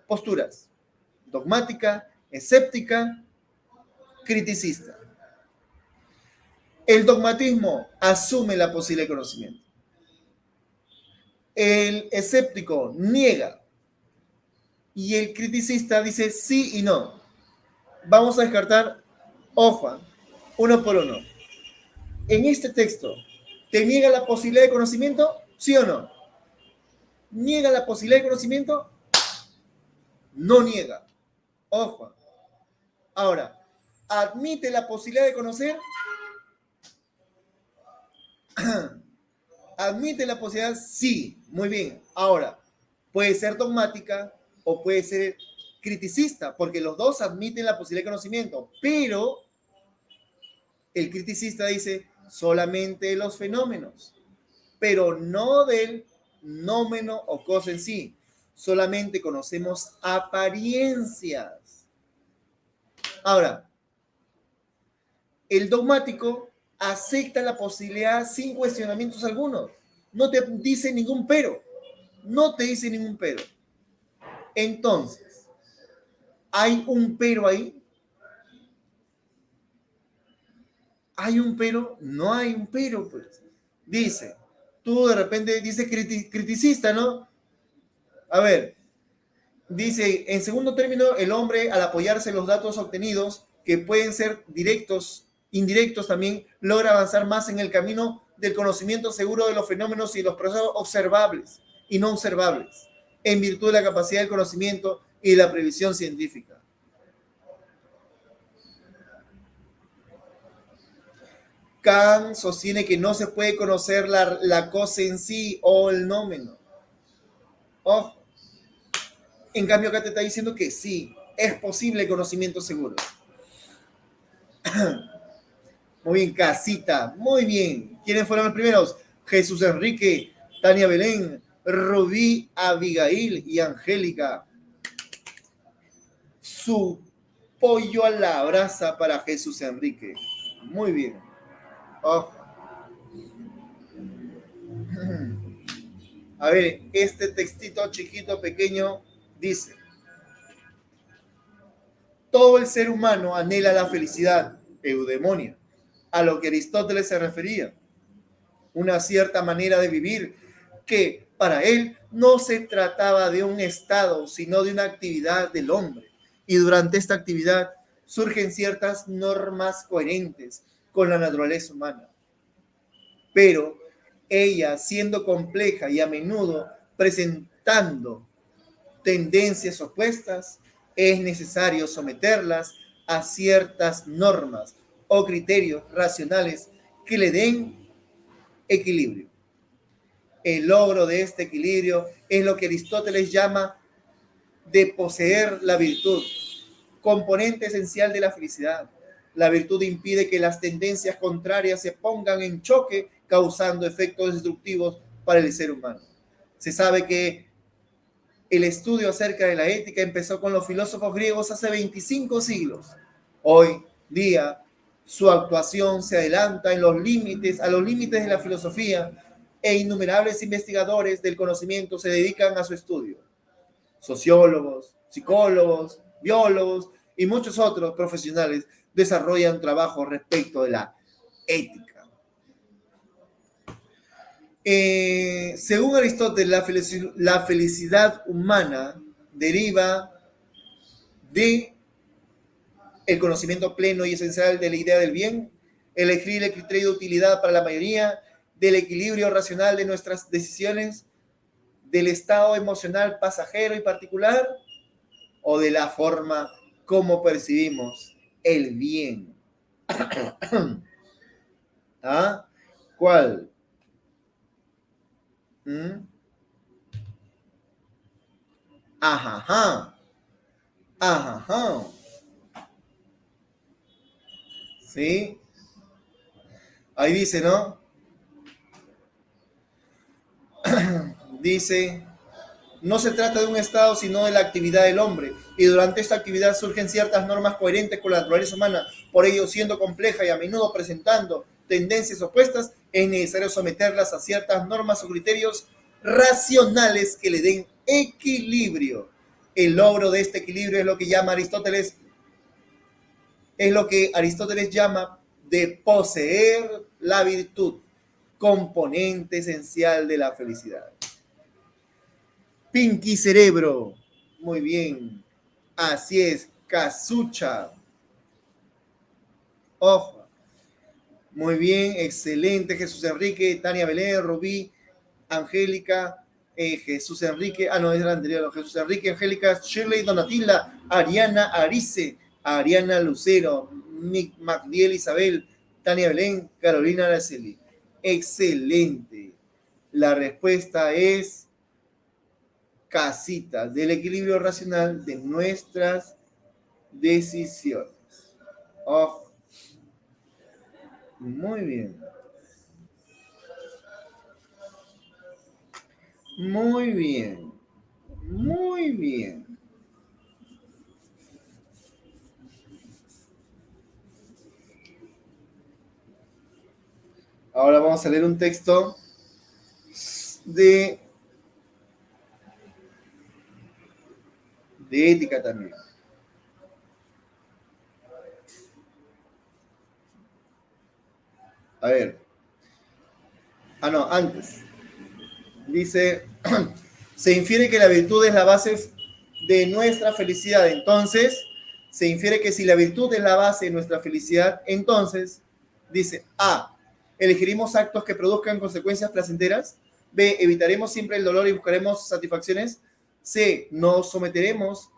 posturas: dogmática, escéptica, criticista. El dogmatismo asume la posibilidad de conocimiento. El escéptico niega. Y el criticista dice sí y no. Vamos a descartar, ojo, uno por uno. En este texto, ¿te niega la posibilidad de conocimiento? ¿Sí o no? ¿Niega la posibilidad de conocimiento? No niega. Ojo. Ahora, ¿admite la posibilidad de conocer? ¿Admite la posibilidad? Sí. Muy bien. Ahora, puede ser dogmática o puede ser criticista, porque los dos admiten la posibilidad de conocimiento, pero el criticista dice solamente los fenómenos, pero no del nómeno o cosa en sí. Solamente conocemos apariencias. Ahora, el dogmático acepta la posibilidad sin cuestionamientos algunos. No te dice ningún pero. No te dice ningún pero. Entonces, ¿hay un pero ahí? ¿Hay un pero? No hay un pero, pues. Dice, tú de repente dices criticista, ¿no? A ver, dice, en segundo término, el hombre, al apoyarse en los datos obtenidos, que pueden ser directos, indirectos también, logra avanzar más en el camino del conocimiento seguro de los fenómenos y los procesos observables y no observables, en virtud de la capacidad del conocimiento y la previsión científica. Kant sostiene que no se puede conocer la cosa en sí o el nómeno. Ojo. En cambio, acá te está diciendo que sí, es posible el conocimiento seguro. Muy bien, casita, muy bien. ¿Quiénes fueron los primeros? Jesús Enrique, Tania Belén, Rubí, Abigail y Angélica. Su pollo a la brasa para Jesús Enrique. Muy bien. Oh. A ver, este textito chiquito, pequeño, dice: todo el ser humano anhela la felicidad, eudemonia, a lo que Aristóteles se refería. Una cierta manera de vivir que para él no se trataba de un estado, sino de una actividad del hombre. Y durante esta actividad surgen ciertas normas coherentes con la naturaleza humana. Pero ella, siendo compleja y a menudo presentando tendencias opuestas, es necesario someterlas a ciertas normas o criterios racionales que le den equilibrio. El logro de este equilibrio es lo que Aristóteles llama de poseer la virtud, componente esencial de la felicidad. La virtud impide que las tendencias contrarias se pongan en choque, causando efectos destructivos para el ser humano. Se sabe que el estudio acerca de la ética empezó con los filósofos griegos hace 25 siglos. Hoy día, su actuación se adelanta a los límites de la filosofía, e innumerables investigadores del conocimiento se dedican a su estudio. Sociólogos, psicólogos, biólogos y muchos otros profesionales desarrollan trabajo respecto de la ética. Según Aristóteles, la felicidad humana deriva de el conocimiento pleno y esencial de la idea del bien, elegir el criterio de utilidad para la mayoría, del equilibrio racional de nuestras decisiones, del estado emocional pasajero y particular, o de la forma como percibimos el bien. ¿Ah? ¿Cuál? ¿Mm? Ajá. Ajá. ¿Sí? Ahí dice, ¿no? Dice, no se trata de un estado, sino de la actividad del hombre. Y durante esta actividad surgen ciertas normas coherentes con la naturaleza humana. Por ello, siendo compleja y a menudo presentando tendencias opuestas, es necesario someterlas a ciertas normas o criterios racionales que le den equilibrio. El logro de este equilibrio es lo que Aristóteles llama de poseer la virtud, componente esencial de la felicidad. Pinky Cerebro. Muy bien. Así es. Casucha. Ojo. Muy bien. Excelente. Jesús Enrique, Tania Belén, Rubí, Angélica, Jesús Enrique. Ah, no, es la anterior. Jesús Enrique, Angélica, Shirley, Donatilla, Ariana Arice, Ariana Lucero, Magdiel Isabel, Tania Belén, Carolina Araceli. Excelente. La respuesta es casitas del equilibrio racional de nuestras decisiones. Oh, muy bien. Muy bien. Muy bien. Ahora vamos a leer un texto de ética también. A ver. Ah, no, antes. Dice, se infiere que la virtud es la base de nuestra felicidad. Entonces, se infiere que si la virtud es la base de nuestra felicidad, entonces, dice, A, elegiremos actos que produzcan consecuencias placenteras. B, evitaremos siempre el dolor y buscaremos satisfacciones. C, nos someteremos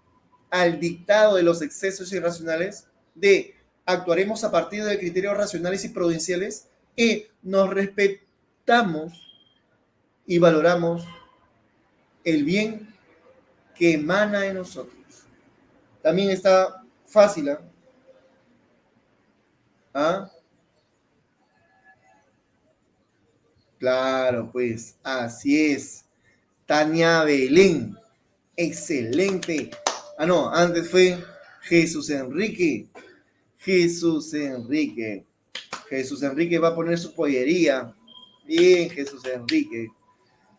al dictado de los excesos irracionales. D, actuaremos a partir de criterios racionales y prudenciales. E, nos respetamos y valoramos el bien que emana de nosotros. También está fácil, ¿eh? ¿Ah? Claro, pues así es. Tania Belén, excelente. Ah, no, antes fue Jesús Enrique. Jesús Enrique. Jesús Enrique va a poner su pollería. Bien, Jesús Enrique.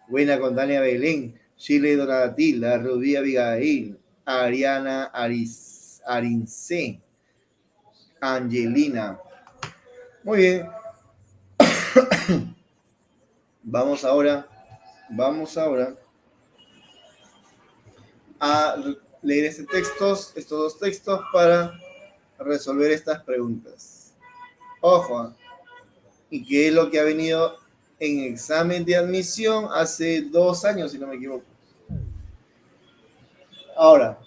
Buena con Tania Belén. Chile Donatilla, Rubí Abigail, Ariana Arince, Angelina. Muy bien. Vamos ahora a leer estos dos textos para resolver estas preguntas. Ojo, y que es lo que ha venido en examen de admisión hace 2 años, si no me equivoco. Ahora,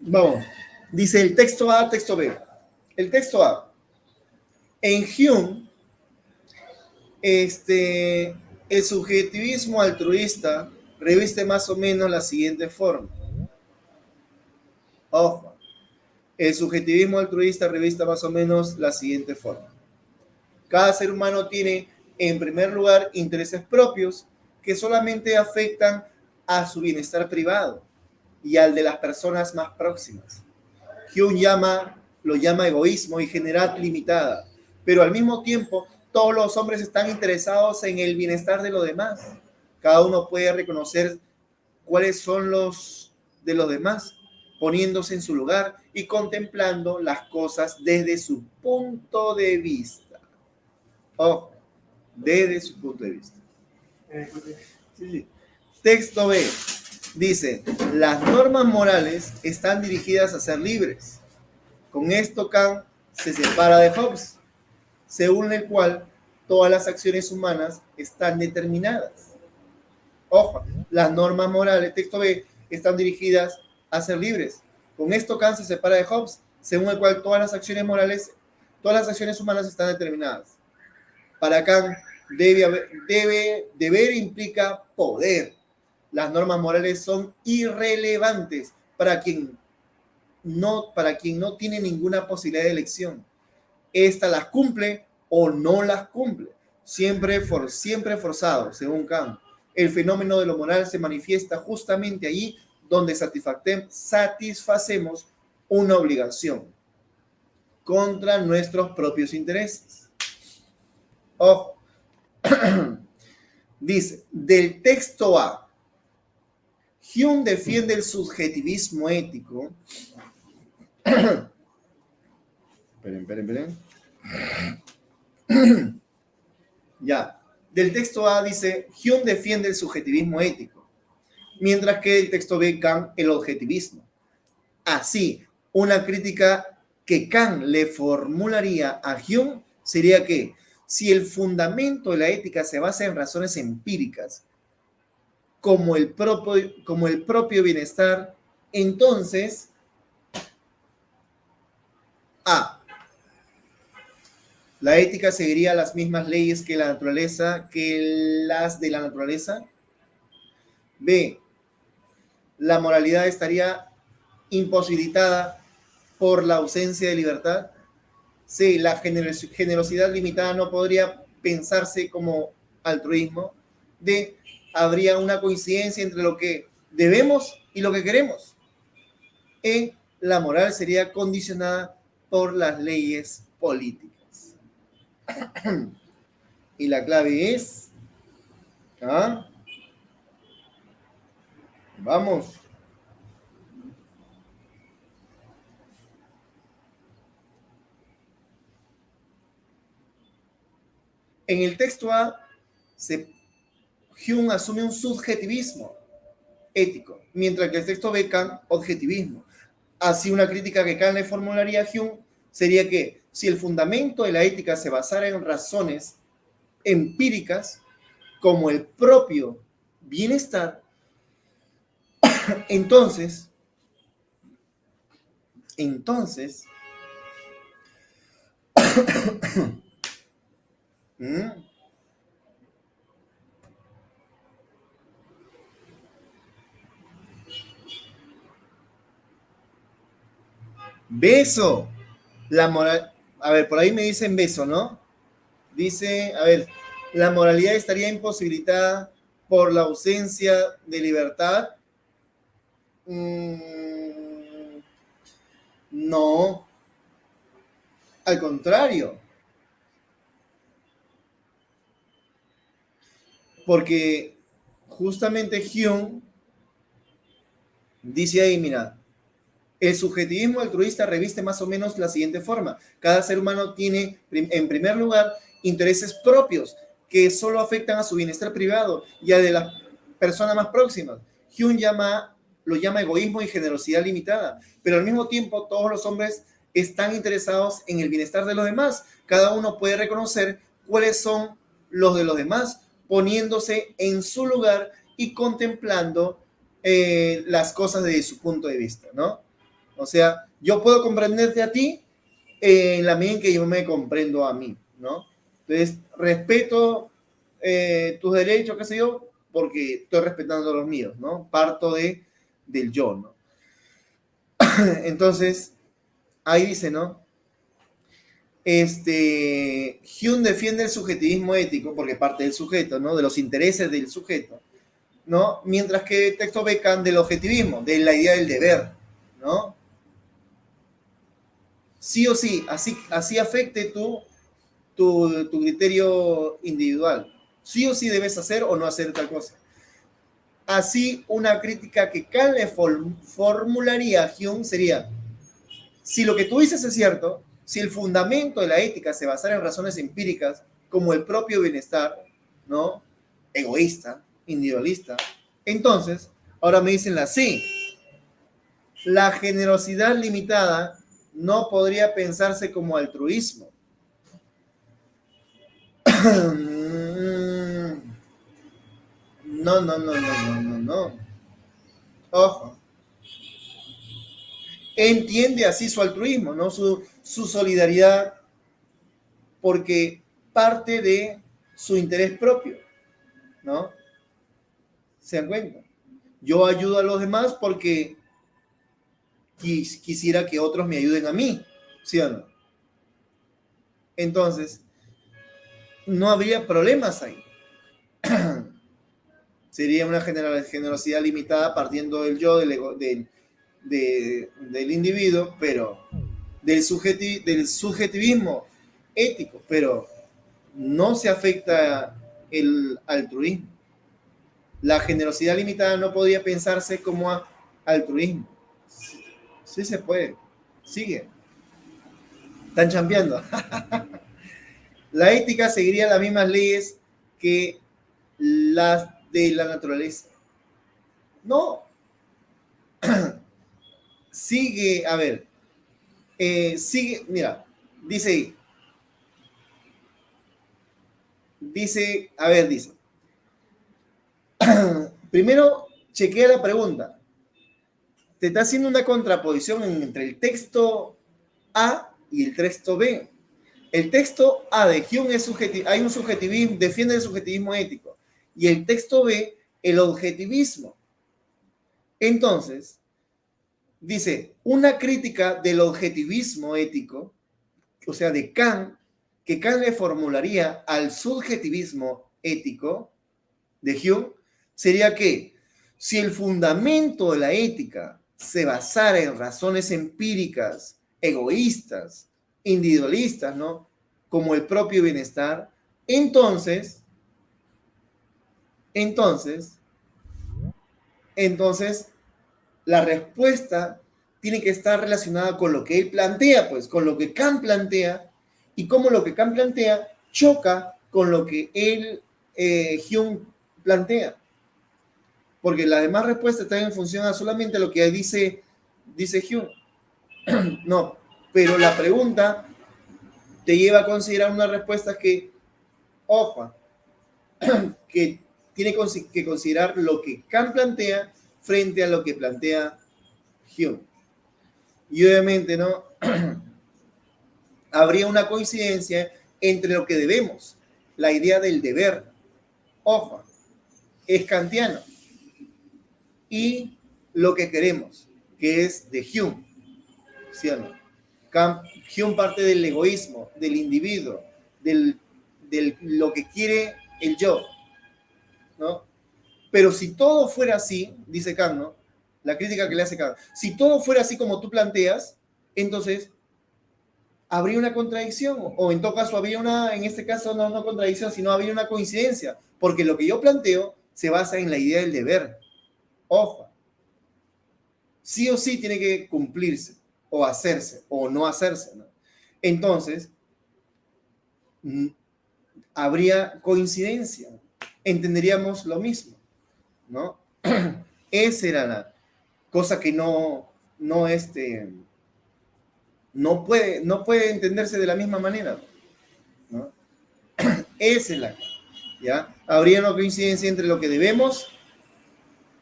vamos. Dice el texto A, texto B. El texto A. En Hume, el subjetivismo altruista reviste más o menos la siguiente forma. Ojo. El subjetivismo altruista reviste más o menos la siguiente forma. Cada ser humano tiene, en primer lugar, intereses propios que solamente afectan a su bienestar privado y al de las personas más próximas. Hume lo llama egoísmo y generalidad limitada, pero al mismo tiempo todos los hombres están interesados en el bienestar de los demás. Cada uno puede reconocer cuáles son los de los demás, poniéndose en su lugar y contemplando las cosas desde su punto de vista. Ojo, desde su punto de vista. Sí, sí. Texto B dice, las normas morales están dirigidas a ser libres. Con esto Kant se separa de Hobbes, según el cual todas las acciones humanas están determinadas. Ojo, las normas morales, texto B, están dirigidas a ser libres. Con esto Kant se separa de Hobbes, según el cual todas las acciones morales, todas las acciones humanas están determinadas. Para Kant, deber implica poder. Las normas morales son irrelevantes para quien no tiene ninguna posibilidad de elección. Esta las cumple o no las cumple, siempre forzado, según Kant. El fenómeno de lo moral se manifiesta justamente allí donde satisfacemos una obligación contra nuestros propios intereses. Ojo, dice, del texto A, Hume defiende el subjetivismo ético. Esperen. Ya. Del texto A dice, Hume defiende el subjetivismo ético, mientras que el texto B, Kant, el objetivismo. Así, una crítica que Kant le formularía a Hume sería que si el fundamento de la ética se basa en razones empíricas, como el propio bienestar, entonces A, la ética seguiría las mismas leyes que las de la naturaleza. B, la moralidad estaría imposibilitada por la ausencia de libertad. C, la generosidad limitada no podría pensarse como altruismo. D, habría una coincidencia entre lo que debemos y lo que queremos. E, la moral sería condicionada por las leyes políticas. Y la clave es, vamos. En el texto A, Hume asume un subjetivismo ético, mientras que el texto B, Kant, objetivismo. Así, una crítica que Kant le formularía a Hume sería que si el fundamento de la ética se basara en razones empíricas, como el propio bienestar, entonces, beso, la moral, a ver, por ahí me dicen beso, ¿no? Dice, a ver, la moralidad estaría imposibilitada por la ausencia de libertad. No, al contrario, porque justamente Hume dice ahí, mira, el subjetivismo altruista reviste más o menos la siguiente forma. Cada ser humano tiene, en primer lugar, intereses propios que solo afectan a su bienestar privado y a de las personas más próximas. Hume lo llama egoísmo y generosidad limitada, pero al mismo tiempo todos los hombres están interesados en el bienestar de los demás. Cada uno puede reconocer cuáles son los de los demás, poniéndose en su lugar y contemplando las cosas desde su punto de vista, ¿no? O sea, yo puedo comprenderte a ti en la medida en que yo me comprendo a mí, ¿no? Entonces, respeto tus derechos, qué sé yo, porque estoy respetando los míos, ¿no? Parto del yo, ¿no? Entonces, ahí dice, ¿no? Hume defiende el subjetivismo ético porque parte del sujeto, ¿no? De los intereses del sujeto, ¿no? Mientras que el texto B, Kant, del objetivismo, de la idea del deber, ¿no? Sí o sí, así afecte tu criterio individual. Sí o sí debes hacer o no hacer tal cosa. Así, una crítica que Kant le formularía a Hume sería, si lo que tú dices es cierto, si el fundamento de la ética se basara en razones empíricas, como el propio bienestar, ¿no? Egoísta, individualista, Entonces, ahora me dicen la C. La generosidad limitada no podría pensarse como altruismo. No, no, no, no, no, no, no. Ojo. Entiende así su altruismo, ¿no? Su solidaridad, porque parte de su interés propio, ¿no? ¿Se dan cuenta? Yo ayudo a los demás porque quisiera que otros me ayuden a mí, ¿sí o no? Entonces, no habría problemas ahí. Sería una generosidad limitada partiendo del yo, del, ego, del individuo, pero del subjetivismo ético, pero no se afecta el altruismo. La generosidad limitada no podría pensarse como altruismo. Sí se puede. Sigue. Están chambeando. La ética seguiría las mismas leyes que las de la naturaleza. No. Sigue, a ver. Sigue, mira, a ver, dice. Primero, chequea la pregunta. Te está haciendo una contraposición entre el texto A y el texto B. El texto A de Hume es hay un subjetivismo, defiende el subjetivismo ético. Y el texto B, el objetivismo. Entonces, dice, una crítica del objetivismo ético, o sea, de Kant, que Kant le formularía al subjetivismo ético de Hume, sería que si el fundamento de la ética se basara en razones empíricas, egoístas, individualistas, ¿no? Como el propio bienestar, entonces, entonces, entonces, la respuesta tiene que estar relacionada con lo que él plantea, pues, con lo que Kant plantea, y cómo lo que Kant plantea choca con lo que Hume plantea. Porque las demás respuestas están en función a solamente lo que dice Hume. No, pero la pregunta te lleva a considerar una respuesta que, ojo, que tiene que considerar lo que Kant plantea frente a lo que plantea Hume. Y obviamente, ¿no? Habría una coincidencia entre lo que debemos, la idea del deber, ojo, es kantiano, y lo que queremos, que es de Hume, ¿sí o no? Hume parte del egoísmo, del individuo, del lo que quiere el yo, ¿no? Pero si todo fuera así, dice Kant, ¿no? La crítica que le hace Kant, si todo fuera así como tú planteas, entonces habría una contradicción, o en todo caso habría una, en este caso no una contradicción, sino habría una coincidencia, porque lo que yo planteo se basa en la idea del deber. Ojo, sí o sí tiene que cumplirse, o hacerse, o no hacerse, ¿no? Entonces, habría coincidencia, entenderíamos lo mismo, ¿no? Esa era la cosa que no puede entenderse de la misma manera, ¿no? Esa es la, ¿ya? Habría una coincidencia entre lo que debemos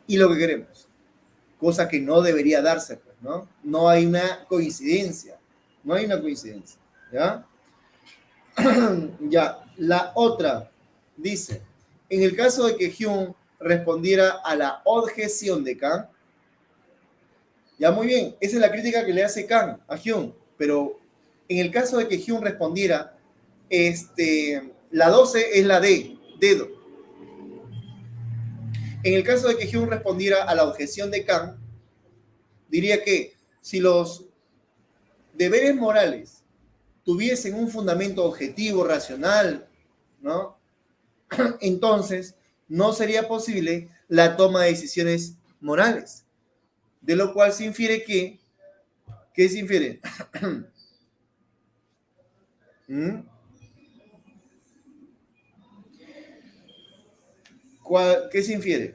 y lo que queremos, cosa que no debería darse, pues, ¿no? No hay una coincidencia, no hay una coincidencia, ¿ya? Ya, la otra dice, en el caso de que Hume respondiera a la objeción de Kant, ya muy bien, esa es la crítica que le hace Kant a Hume, pero en el caso de que Hume respondiera, la 12 es la D, dedo. En el caso de que Hume respondiera a la objeción de Kant, diría que si los deberes morales tuviesen un fundamento objetivo, racional, ¿no? Entonces no sería posible la toma de decisiones morales. De lo cual se infiere que, ¿qué se infiere? ¿Mm? ¿Qué se infiere?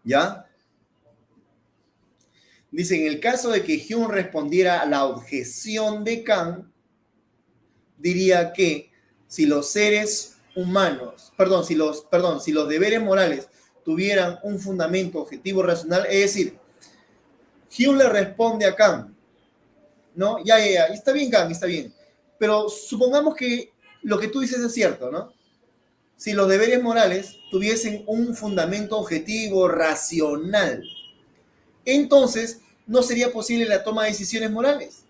¿Ya? Dice, en el caso de que Hume respondiera a la objeción de Kant, diría que si los seres humanos, si los deberes morales tuvieran un fundamento objetivo racional, es decir, Hume le responde a Kant, ¿no? Ya, está bien Kant, está bien, pero supongamos que lo que tú dices es cierto, ¿no? Si los deberes morales tuviesen un fundamento objetivo racional, entonces no sería posible la toma de decisiones morales.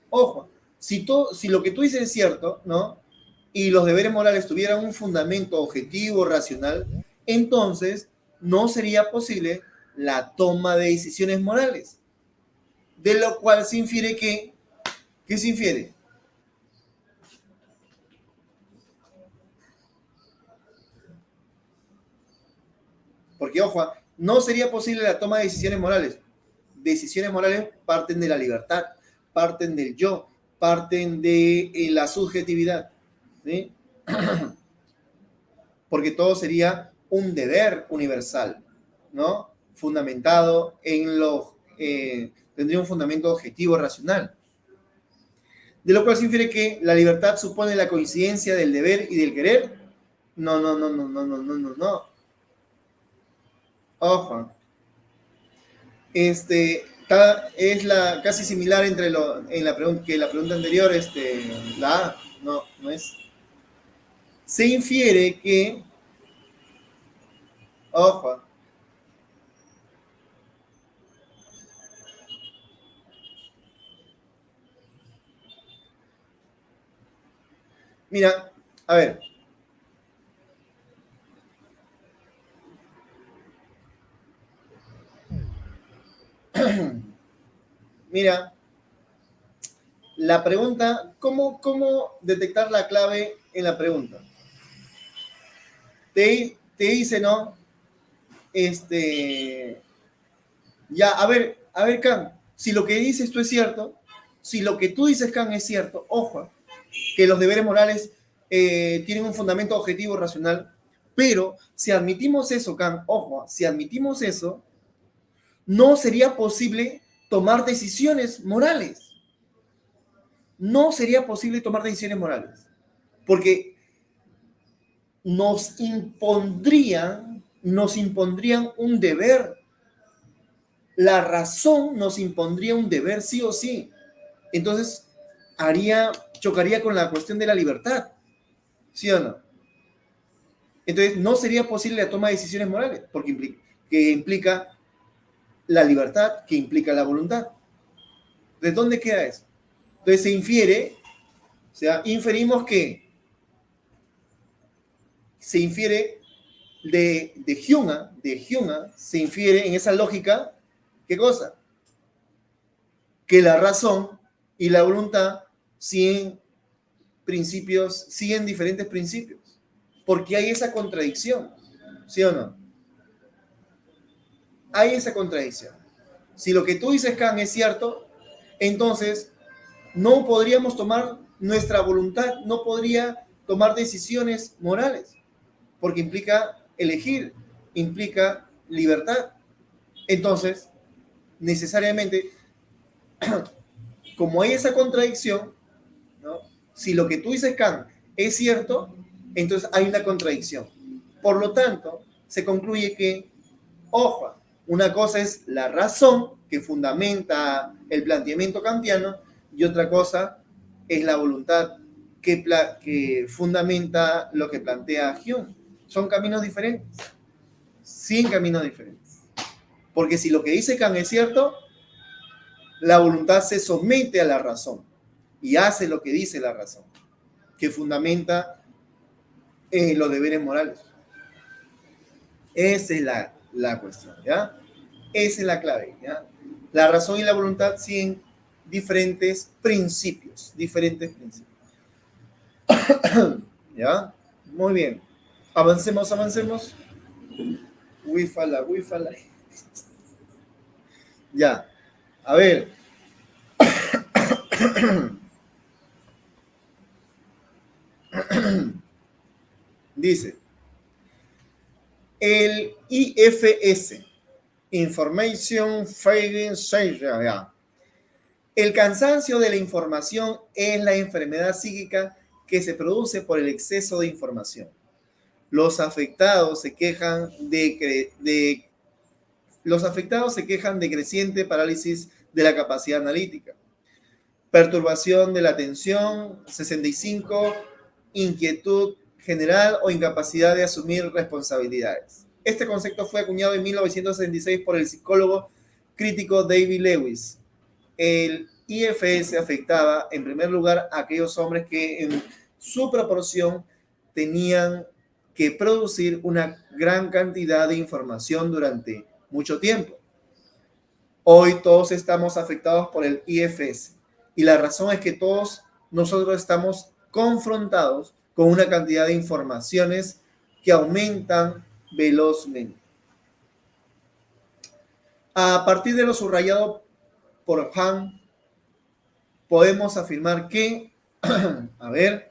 Ojo, si lo que tú dices es cierto, ¿no? Y los deberes morales tuvieran un fundamento objetivo, racional, entonces no sería posible la toma de decisiones morales. De lo cual se infiere que, ¿qué se infiere? Porque, ojo, no sería posible la toma de decisiones morales. Decisiones morales parten de la libertad, parten del yo, parten de la subjetividad, ¿sí? Porque todo sería un deber universal, ¿no? Fundamentado en tendría un fundamento objetivo racional. De lo cual se infiere que la libertad supone la coincidencia del deber y del querer. No, no, no, no, no, no, no, no, no. Ojo. Es casi similar en la pregunta que la pregunta anterior, la A, no, no es. Se infiere que, ojo, mira, a ver, mira, la pregunta, ¿cómo detectar la clave en la pregunta? Te dice, ¿no? Ya, a ver, Khan, si lo que dices tú es cierto, si lo que tú dices, Khan, es cierto, ojo, que los deberes morales tienen un fundamento objetivo racional, pero si admitimos eso, Khan, ojo, si admitimos eso, no sería posible tomar decisiones morales. No sería posible tomar decisiones morales, porque nos impondrían un deber. La razón nos impondría un deber sí o sí. Entonces, chocaría con la cuestión de la libertad, ¿sí o no? Entonces, no sería posible la toma de decisiones morales, porque implica la libertad, que implica la voluntad. ¿De dónde queda eso? Entonces se infiere, o sea, inferimos que se infiere de Hume, se infiere en esa lógica, ¿qué cosa? Que la razón y la voluntad siguen siguen diferentes principios. Porque hay esa contradicción, ¿sí o no? Hay esa contradicción. Si lo que tú dices, Kant, es cierto, entonces no podríamos tomar nuestra voluntad, no podría tomar decisiones morales, porque implica elegir, implica libertad. Entonces, necesariamente, como hay esa contradicción, ¿no? Si lo que tú dices, Kant, es cierto, entonces hay una contradicción. Por lo tanto, se concluye que, ojo, una cosa es la razón que fundamenta el planteamiento kantiano y otra cosa es la voluntad que fundamenta lo que plantea Hume. Son caminos diferentes, 100 caminos diferentes. Porque si lo que dice Kant es cierto, la voluntad se somete a la razón y hace lo que dice la razón, que fundamenta los deberes morales. Esa es la cuestión, ¿ya? Esa es la clave, ¿ya? La razón y la voluntad siguen diferentes principios, ¿ya? Muy bien. Avancemos. Wifala. Ya. A ver. Dice, El IFS, Information Fatigue Syndrome. El cansancio de la información es la enfermedad psíquica que se produce por el exceso de información. Los afectados se quejan de creciente parálisis de la capacidad analítica, perturbación de la atención, 65, inquietud general o incapacidad de asumir responsabilidades. Este concepto fue acuñado en 1966 por el psicólogo crítico David Lewis. El IFS afectaba, en primer lugar, a aquellos hombres que en su proporción tenían que producir una gran cantidad de información durante mucho tiempo. Hoy todos estamos afectados por el IFS y la razón es que todos nosotros estamos confrontados con una cantidad de informaciones que aumentan velozmente. A partir de lo subrayado por Han, podemos afirmar que, a ver,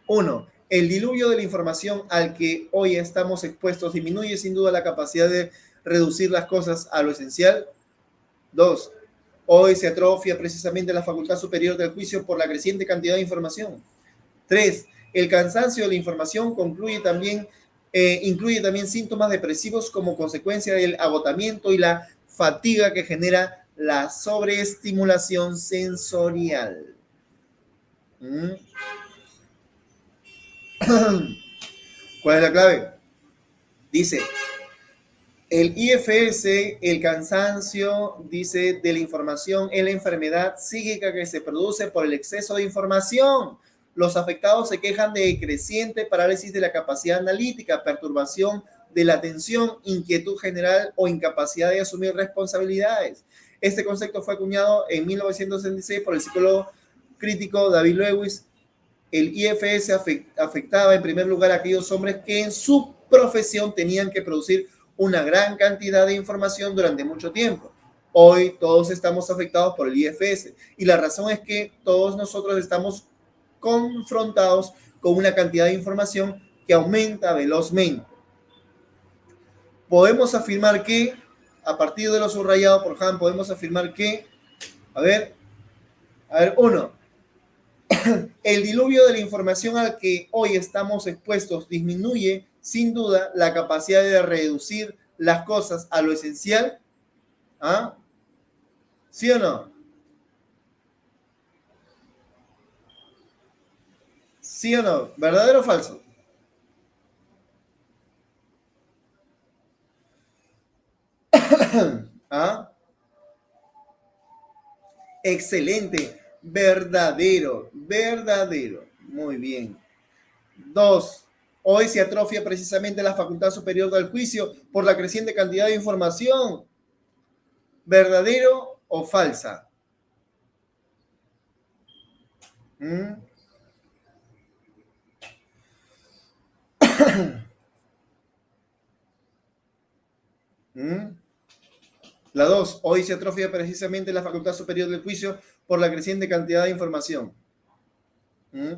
uno, el diluvio de la información al que hoy estamos expuestos disminuye sin duda la capacidad de reducir las cosas a lo esencial. Dos, hoy se atrofia precisamente la facultad superior del juicio por la creciente cantidad de información. Tres, el cansancio de la información incluye también síntomas depresivos como consecuencia del agotamiento y la fatiga que genera la sobreestimulación sensorial. ¿Cuál es la clave? Dice, el IFS, el cansancio, dice, de la información es la enfermedad psíquica que se produce por el exceso de información. Los afectados se quejan de creciente parálisis de la capacidad analítica, perturbación de la atención, inquietud general o incapacidad de asumir responsabilidades. Este concepto fue acuñado en 1966 por el psicólogo crítico David Lewis. El IFS afectaba en primer lugar a aquellos hombres que en su profesión tenían que producir una gran cantidad de información durante mucho tiempo. Hoy todos estamos afectados por el IFS y la razón es que todos nosotros estamos confrontados con una cantidad de información que aumenta velozmente. Podemos afirmar que, a partir de lo subrayado por Han, podemos afirmar que, uno, el diluvio de la información al que hoy estamos expuestos disminuye, sin duda, la capacidad de reducir las cosas a lo esencial. ¿Ah? ¿Sí o no? ¿Sí o no? ¿Verdadero o falso? ¿Ah? Excelente. Verdadero. Verdadero. Muy bien. Dos, hoy se atrofia precisamente la facultad superior del juicio por la creciente cantidad de información. ¿Verdadero o falsa? ¿Mm? ¿Mm? La dos, hoy se atrofia precisamente la facultad superior del juicio por la creciente cantidad de información. ¿Mm?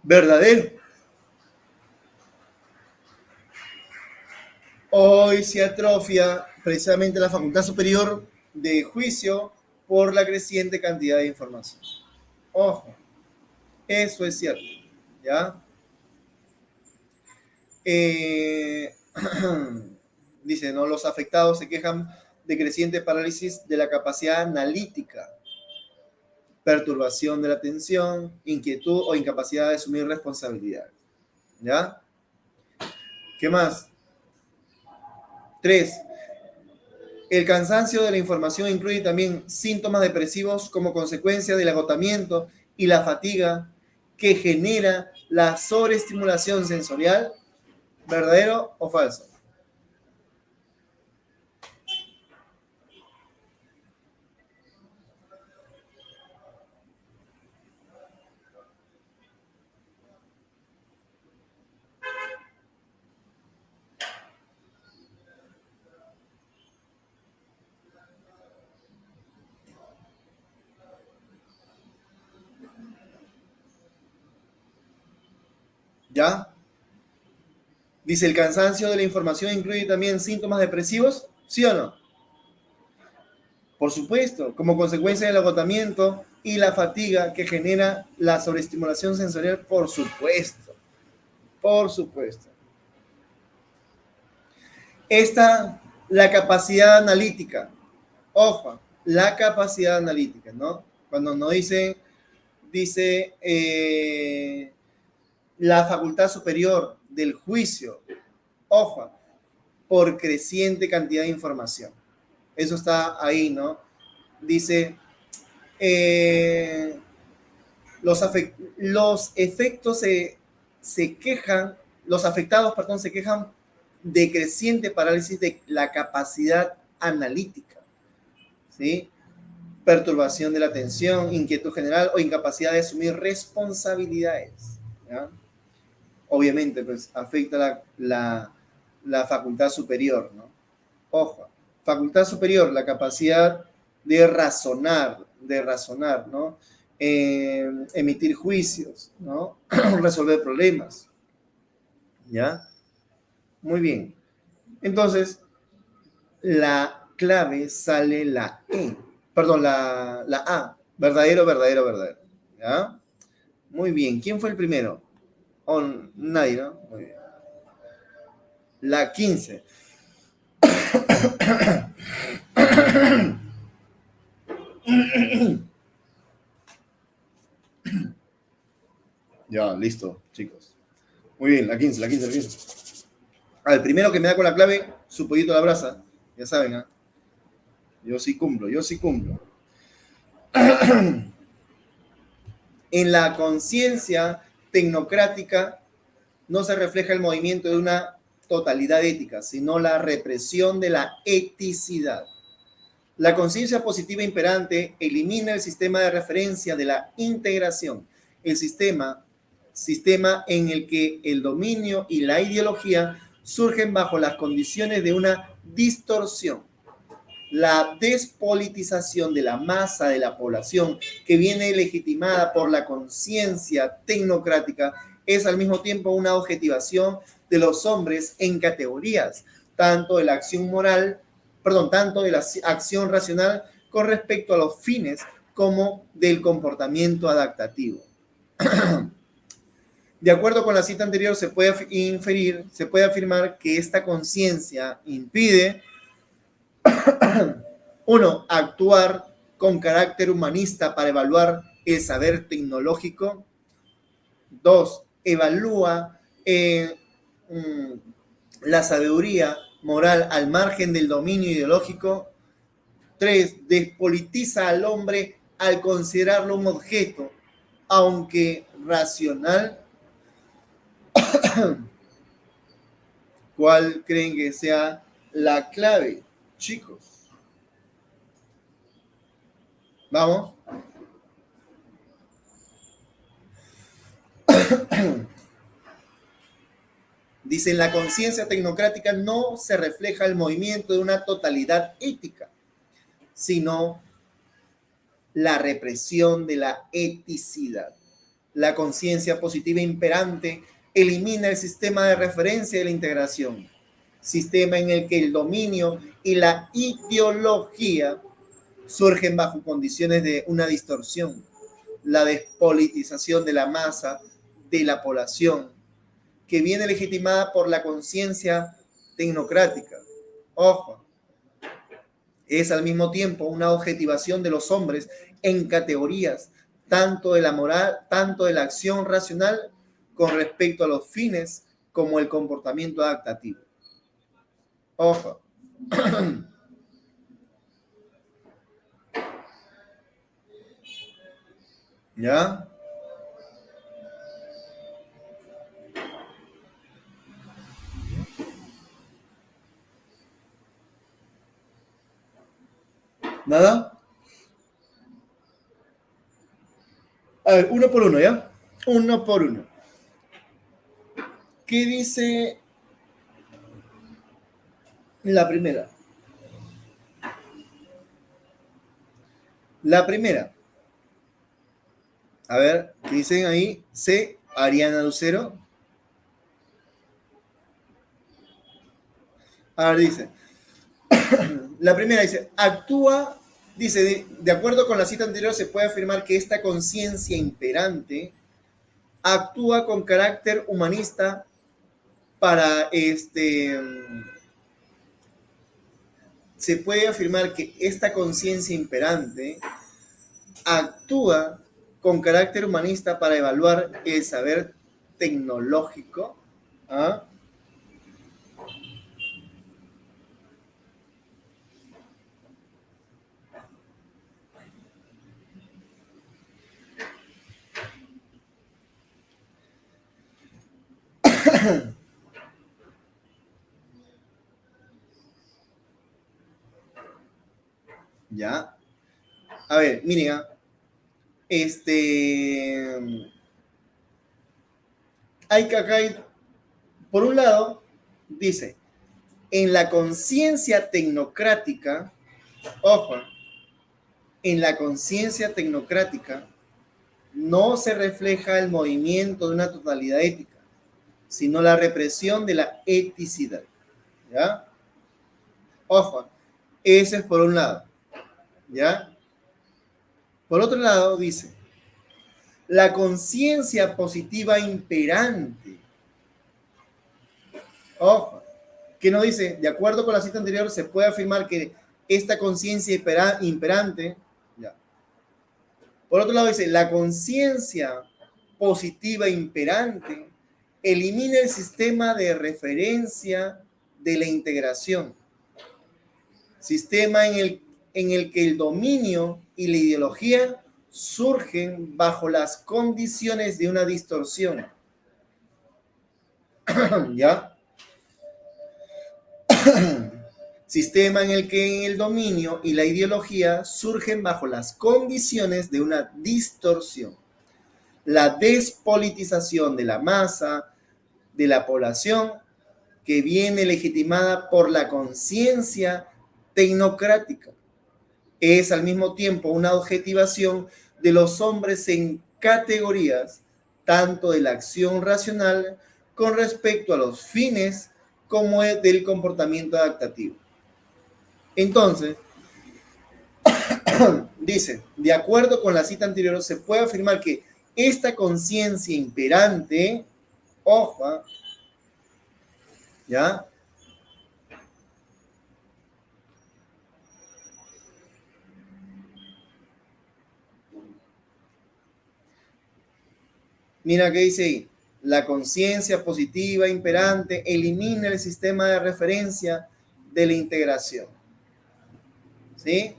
Verdadero. Hoy se atrofia precisamente la facultad superior de juicio por la creciente cantidad de información. Ojo, eso es cierto. ¿Ya? Dice, ¿no? Los afectados se quejan de creciente parálisis de la capacidad analítica, perturbación de la atención, inquietud o incapacidad de asumir responsabilidad. ¿Ya? ¿Qué más? Tres, el cansancio de la información incluye también síntomas depresivos como consecuencia del agotamiento y la fatiga que genera la sobreestimulación sensorial. ¿Verdadero o falso? ¿Ya? Dice, ¿el cansancio de la información incluye también síntomas depresivos? ¿Sí o no? Por supuesto, como consecuencia del agotamiento y la fatiga que genera la sobreestimulación sensorial, por supuesto, por supuesto. Esta, la capacidad analítica, ojo, la capacidad analítica, ¿no? Cuando nos dice la facultad superior del juicio, ojo, por creciente cantidad de información. Eso está ahí, ¿no? Dice, eh, los efectos se quejan, los afectados, perdón, se quejan de creciente parálisis de la capacidad analítica, ¿sí? Perturbación de la atención, inquietud general o incapacidad de asumir responsabilidades, ¿ya? Obviamente, pues afecta la facultad superior, ¿no? Ojo, facultad superior, la capacidad de razonar, ¿no? Emitir juicios, ¿no? Resolver problemas, ¿ya? Muy bien. Entonces, la clave sale la E, perdón, la A, verdadero, verdadero, verdadero, ¿ya? Muy bien. ¿Quién fue el primero? Oh, nadie, ¿no? Muy bien. La 15. Ya, listo, chicos. Muy bien, la 15, la 15, la 15. El primero que me da con la clave, su pollito a la brasa. Ya saben, ¿eh? Yo sí cumplo, yo sí cumplo. En la conciencia tecnocrática no se refleja el movimiento de una totalidad ética, sino la represión de la eticidad. La conciencia positiva imperante elimina el sistema de referencia de la integración, el sistema en el que el dominio y la ideología surgen bajo las condiciones de una distorsión. La despolitización de la masa de la población que viene legitimada por la conciencia tecnocrática es al mismo tiempo una objetivación de los hombres en categorías, tanto de la acción moral, perdón, tanto de la acción racional con respecto a los fines como del comportamiento adaptativo. De acuerdo con la cita anterior, se puede afirmar que esta conciencia impide uno, actuar con carácter humanista para evaluar el saber tecnológico. Dos, evalúa la sabiduría moral al margen del dominio ideológico. Tres, despolitiza al hombre al considerarlo un objeto, aunque racional. ¿Cuál creen que sea la clave, chicos? Vamos. Dice, en la conciencia tecnocrática no se refleja el movimiento de una totalidad ética, sino la represión de la eticidad. La conciencia positiva imperante elimina el sistema de referencia de la integración, sistema en el que el dominio y la ideología surgen bajo condiciones de una distorsión, la despolitización de la masa de la población, que viene legitimada por la conciencia tecnocrática. Ojo, es al mismo tiempo una objetivación de los hombres en categorías, tanto de la moral, tanto de la acción racional con respecto a los fines como el comportamiento adaptativo. Ojo. ¿Ya? ¿Nada? A ver, uno por uno, ¿ya? Uno por uno. ¿Qué dice la primera? La primera. A ver, ¿qué dicen ahí? C. Ariana Lucero. A ver, dice, la primera dice, actúa, dice, de acuerdo con la cita anterior, se puede afirmar que esta conciencia imperante actúa con carácter humanista para se puede afirmar que esta conciencia imperante actúa con carácter humanista para evaluar el saber tecnológico. ¿Ah? Ya. A ver, miren, hay que acá, por un lado, dice, en la conciencia tecnocrática, ojo, en la conciencia tecnocrática no se refleja el movimiento de una totalidad ética, sino la represión de la eticidad. ¿Ya? Ojo, ese es por un lado. ¿Ya? Por otro lado, dice, la conciencia positiva imperante. Ojo, que no dice, de acuerdo con la cita anterior, se puede afirmar que esta conciencia imperante, ya. Por otro lado dice, la conciencia positiva imperante elimina el sistema de referencia de la integración, sistema en el que el dominio y la ideología surgen bajo las condiciones de una distorsión. ¿Ya? Sistema en el que el dominio y la ideología surgen bajo las condiciones de una distorsión. La despolitización de la masa, de la población, que viene legitimada por la conciencia tecnocrática. Es al mismo tiempo una objetivación de los hombres en categorías, tanto de la acción racional con respecto a los fines como del comportamiento adaptativo. Entonces, dice, de acuerdo con la cita anterior, se puede afirmar que esta conciencia imperante, ojo, ¿ya? Mira qué dice ahí, la conciencia positiva imperante elimina el sistema de referencia de la integración. ¿Sí?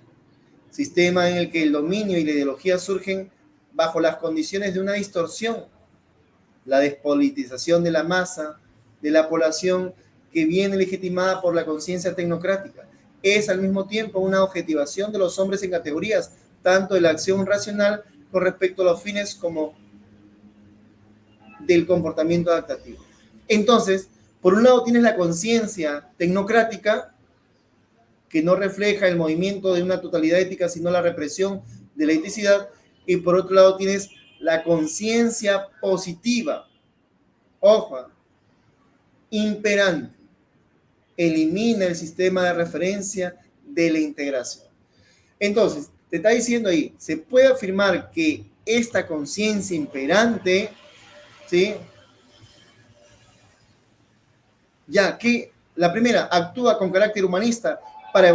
Sistema en el que el dominio y la ideología surgen bajo las condiciones de una distorsión, la despolitización de la masa, de la población que viene legitimada por la conciencia tecnocrática. Es al mismo tiempo una objetivación de los hombres en categorías, tanto de la acción racional con respecto a los fines como del comportamiento adaptativo. Entonces, por un lado tienes la conciencia tecnocrática, que no refleja el movimiento de una totalidad ética, sino la represión de la eticidad, y por otro lado tienes la conciencia positiva, ojo, imperante, elimina el sistema de referencia de la integración. Entonces, te está diciendo ahí, se puede afirmar que esta conciencia imperante, ¿sí? Ya que la primera actúa con carácter humanista para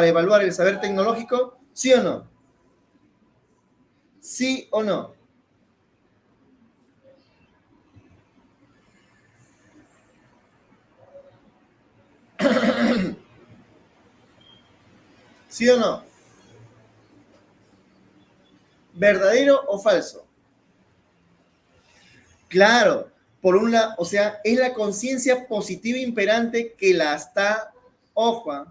evaluar el saber tecnológico, ¿sí o no? ¿Sí o no? ¿Sí o no? ¿Verdadero o falso? Claro, por un lado, o sea, es la conciencia positiva imperante que la está, ojo,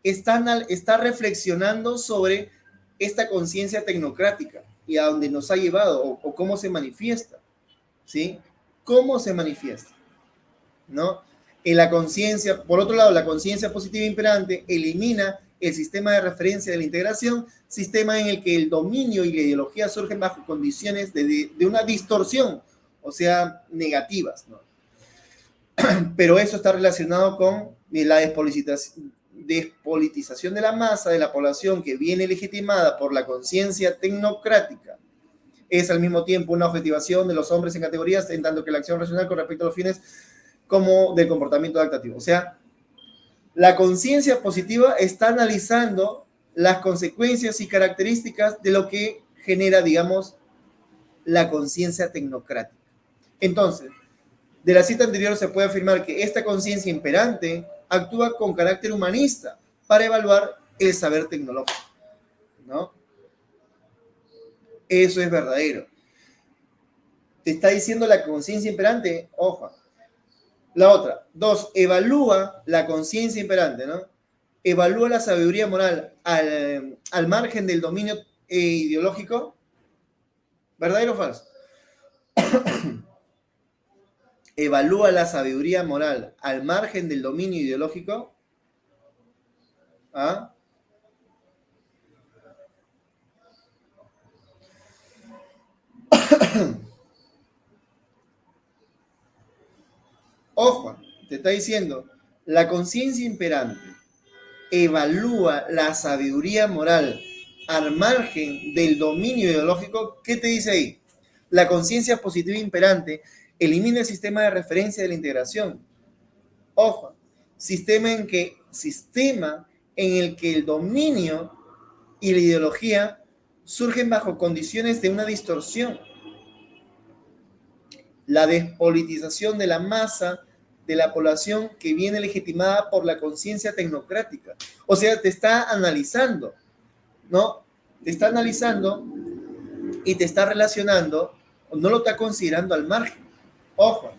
está reflexionando sobre esta conciencia tecnocrática y a dónde nos ha llevado o cómo se manifiesta, ¿sí? ¿Cómo se manifiesta? ¿No? En la conciencia, por otro lado, la conciencia positiva imperante elimina el sistema de referencia de la integración, sistema en el que el dominio y la ideología surgen bajo condiciones de una distorsión, o sea, negativas, ¿no? Pero eso está relacionado con la despolitización de la masa de la población que viene legitimada por la conciencia tecnocrática es al mismo tiempo una objetivación de los hombres en categorías, en tanto que la acción racional con respecto a los fines como del comportamiento adaptativo. O sea, la conciencia positiva está analizando las consecuencias y características de lo que genera, digamos, la conciencia tecnocrática. Entonces, de la cita anterior se puede afirmar que esta conciencia imperante actúa con carácter humanista para evaluar el saber tecnológico, ¿no? Eso es verdadero. Te está diciendo la conciencia imperante, ojo. La otra, 2, evalúa la conciencia imperante, ¿no? Evalúa la sabiduría moral al margen del dominio ideológico. ¿Verdadero o falso? Evalúa la sabiduría moral al margen del dominio ideológico. ¿Ah? Ojo, te está diciendo, la conciencia imperante evalúa la sabiduría moral al margen del dominio ideológico. ¿Qué te dice ahí? La conciencia positiva imperante elimina el sistema de referencia de la integración. Ojo, sistema en el que el dominio y la ideología surgen bajo condiciones de una distorsión. La despolitización de la masa de la población que viene legitimada por la conciencia tecnocrática. O sea, te está analizando, ¿no? Te está analizando y te está relacionando, no lo está considerando al margen. Ojo,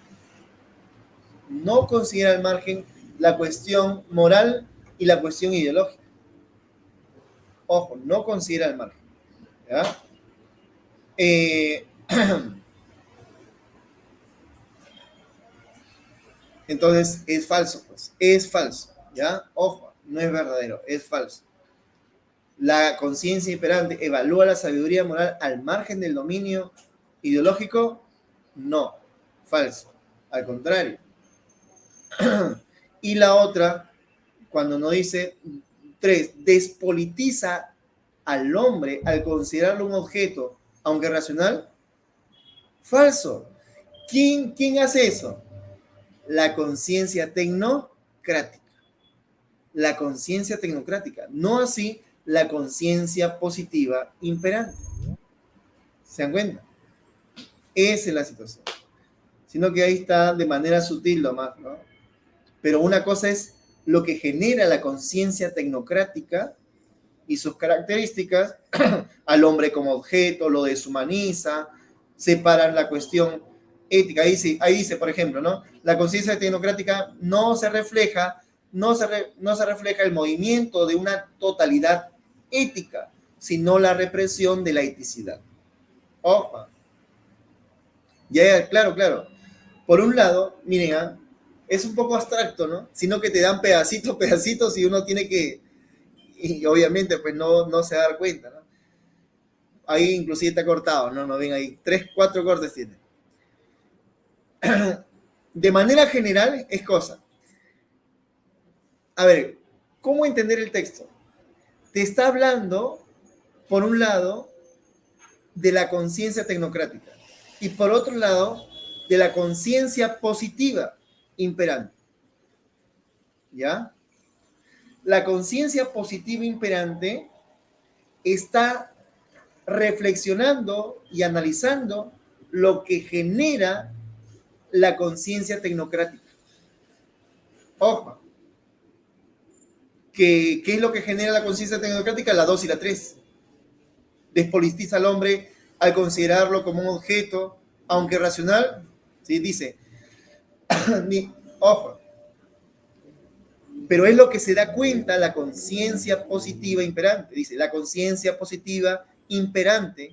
no considera al margen la cuestión moral y la cuestión ideológica. Ojo, no considera al margen. ¿Ya? Entonces es falso, pues. Es falso. ¿Ya? Ojo, no es verdadero, es falso. La conciencia imperante evalúa la sabiduría moral al margen del dominio ideológico. No, falso. Al contrario. Y la otra, cuando nos dice 3, despolitiza al hombre al considerarlo un objeto, aunque racional. Falso. ¿Quién hace eso? La conciencia tecnocrática. La conciencia tecnocrática. No así la conciencia positiva imperante. ¿Se dan cuenta? Esa es la situación. Sino que ahí está de manera sutil nomás, ¿no? Pero una cosa es lo que genera la conciencia tecnocrática y sus características al hombre como objeto, lo deshumaniza, separan la cuestión ética. Ahí dice, por ejemplo, ¿no? La conciencia tecnocrática no se refleja el movimiento de una totalidad ética, sino la represión de la eticidad. Ojo. Ya, claro. Por un lado, miren, es un poco abstracto, ¿no? Sino que te dan pedacitos y uno tiene que, y obviamente pues no se va a dar cuenta, ¿no? Ahí inclusive está cortado, ¿no? No ven ahí, 3, 4 cortes tiene. De manera general es cosa. A ver, ¿cómo entender el texto? Te está hablando, por un lado, de la conciencia tecnocrática y por otro lado, de la conciencia positiva imperante. ¿Ya? La conciencia positiva imperante está reflexionando y analizando lo que genera la conciencia tecnocrática. Ojo, ¿qué es lo que genera la conciencia tecnocrática? La 2 y la 3. Despolitiza al hombre al considerarlo como un objeto, aunque racional, ¿sí? Dice, ojo, pero es lo que se da cuenta la conciencia positiva imperante. Dice, la conciencia positiva imperante,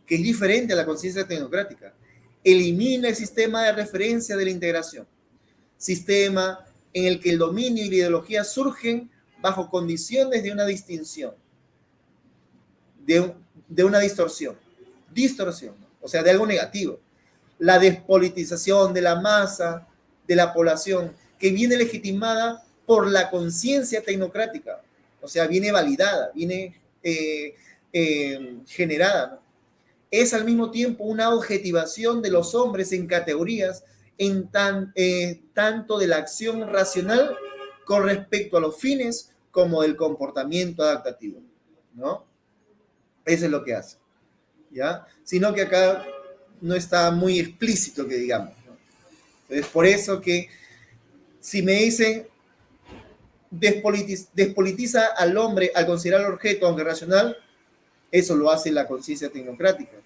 que es diferente a la conciencia tecnocrática, elimina el sistema de referencia de la integración, sistema en el que el dominio y la ideología surgen bajo condiciones de una distinción, de una distorsión, o sea, de algo negativo. La despolitización de la masa, de la población, que viene legitimada por la conciencia tecnocrática, o sea, viene validada, viene generada, ¿no? Es al mismo tiempo una objetivación de los hombres en categorías tanto de la acción racional con respecto a los fines como del comportamiento adaptativo, ¿no? Eso es lo que hace, ¿ya? Sino que acá no está muy explícito que digamos, ¿no? Entonces, por eso que si me dicen despolitiza al hombre al considerar el objeto, aunque racional, eso lo hace la conciencia tecnocrática.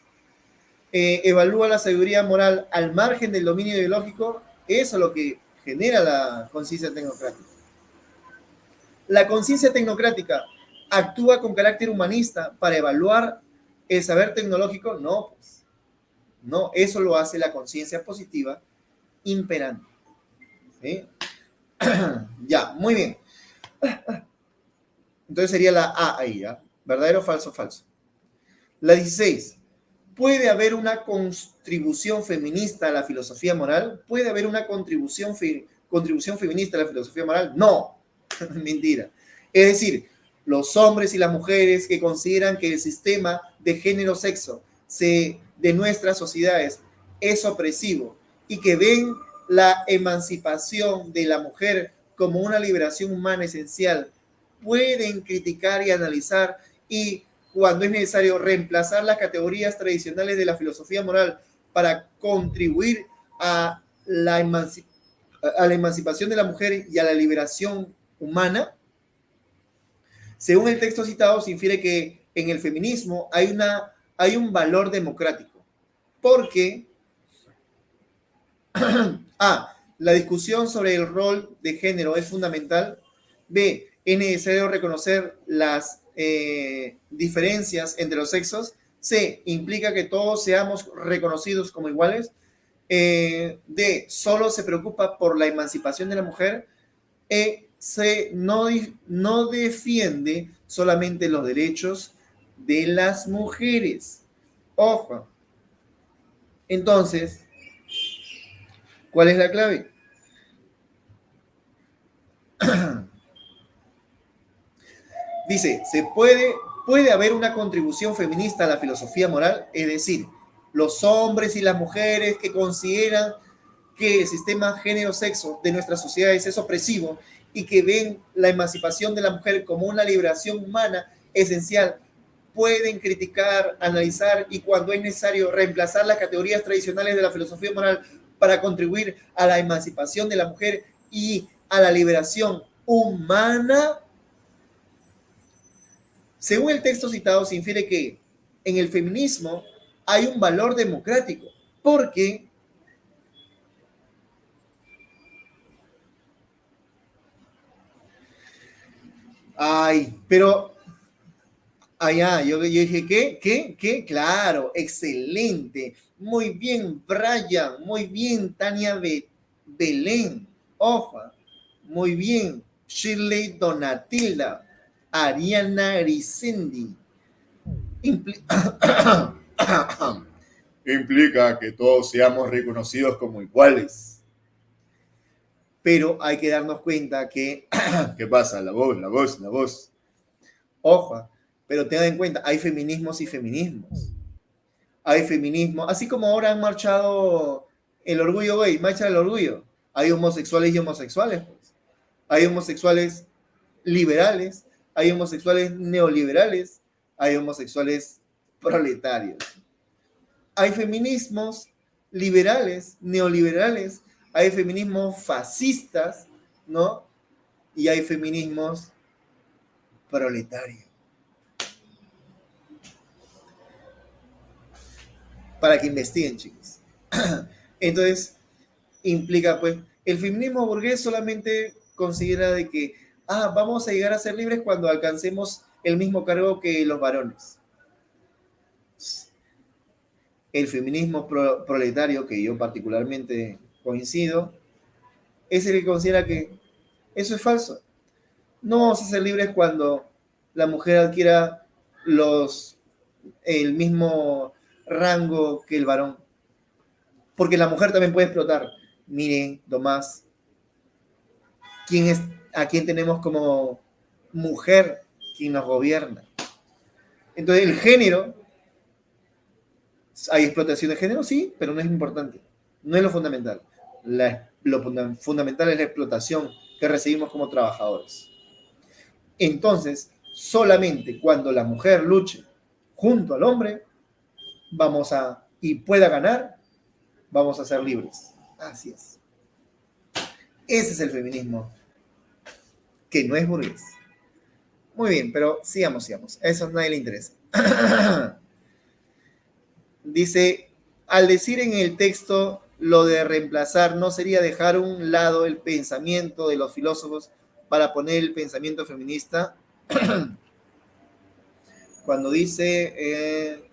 Evalúa la sabiduría moral al margen del dominio ideológico, eso es lo que genera la conciencia tecnocrática. La conciencia tecnocrática actúa con carácter humanista para evaluar el saber tecnológico, no, pues, no, eso lo hace la conciencia positiva imperante. ¿Sí? Ya, muy bien. Entonces sería la A ahí, ¿ya? ¿Verdadero, falso, falso? La 16. ¿Puede haber una contribución feminista a la filosofía moral? ¿Puede haber una contribución feminista a la filosofía moral? No, mentira. Es decir, los hombres y las mujeres que consideran que el sistema de género-sexo de nuestras sociedades es opresivo y que ven la emancipación de la mujer como una liberación humana esencial, pueden criticar y analizar y, cuando es necesario, reemplazar las categorías tradicionales de la filosofía moral para contribuir a la emancipación de la mujer y a la liberación humana. Según el texto citado, se infiere que en el feminismo hay un valor democrático, porque A, la discusión sobre el rol de género es fundamental. B, es necesario reconocer las diferencias entre los sexos. C, implica que todos seamos reconocidos como iguales. D, solo se preocupa por la emancipación de la mujer. E, C, no defiende solamente los derechos de las mujeres. Ojo. Entonces, ¿cuál es la clave? Dice, puede haber una contribución feminista a la filosofía moral, es decir, los hombres y las mujeres que consideran que el sistema género-sexo de nuestras sociedades es opresivo y que ven la emancipación de la mujer como una liberación humana esencial, pueden criticar, analizar y, cuando es necesario, reemplazar las categorías tradicionales de la filosofía moral para contribuir a la emancipación de la mujer y a la liberación humana. Según el texto citado, se infiere que en el feminismo hay un valor democrático, porque pero allá, yo dije, ¿qué? Claro, excelente. Muy bien, Brian. Muy bien, Tania Belén. Ojo, muy bien, Shirley Donatilda. Ariana Grisendi. Implica que todos seamos reconocidos como iguales. Pero hay que darnos cuenta que, ¿qué pasa? La voz. Ojo, pero tengan en cuenta, hay feminismos y feminismos. Hay feminismo, así como ahora han marchado el orgullo gay, marcha del orgullo. Hay homosexuales y homosexuales, pues. Hay homosexuales liberales, hay homosexuales neoliberales, hay homosexuales proletarios. Hay feminismos liberales, neoliberales, hay feminismos fascistas, ¿no? Y hay feminismos proletarios. Para que investiguen, chicos. Entonces, implica, pues, el feminismo burgués solamente considera de que, vamos a llegar a ser libres cuando alcancemos el mismo cargo que los varones. El feminismo proletario, que yo particularmente coincido, es el que considera que eso es falso. No vamos a ser libres cuando la mujer adquiera el mismo rango que el varón. Porque la mujer también puede explotar. Miren, Tomás, ¿quién es a quién tenemos como mujer quien nos gobierna. Entonces, el género, ¿hay explotación de género? Sí, pero no es importante. No es lo fundamental. Lo fundamental es la explotación que recibimos como trabajadores. Entonces, solamente cuando la mujer luche junto al hombre, y pueda ganar, vamos a ser libres. Así es. Ese es el feminismo, que no es burgués. Muy bien, pero sigamos. Eso a nadie le interesa. Dice, al decir en el texto lo de reemplazar, ¿no sería dejar a un lado el pensamiento de los filósofos para poner el pensamiento feminista? Cuando dice,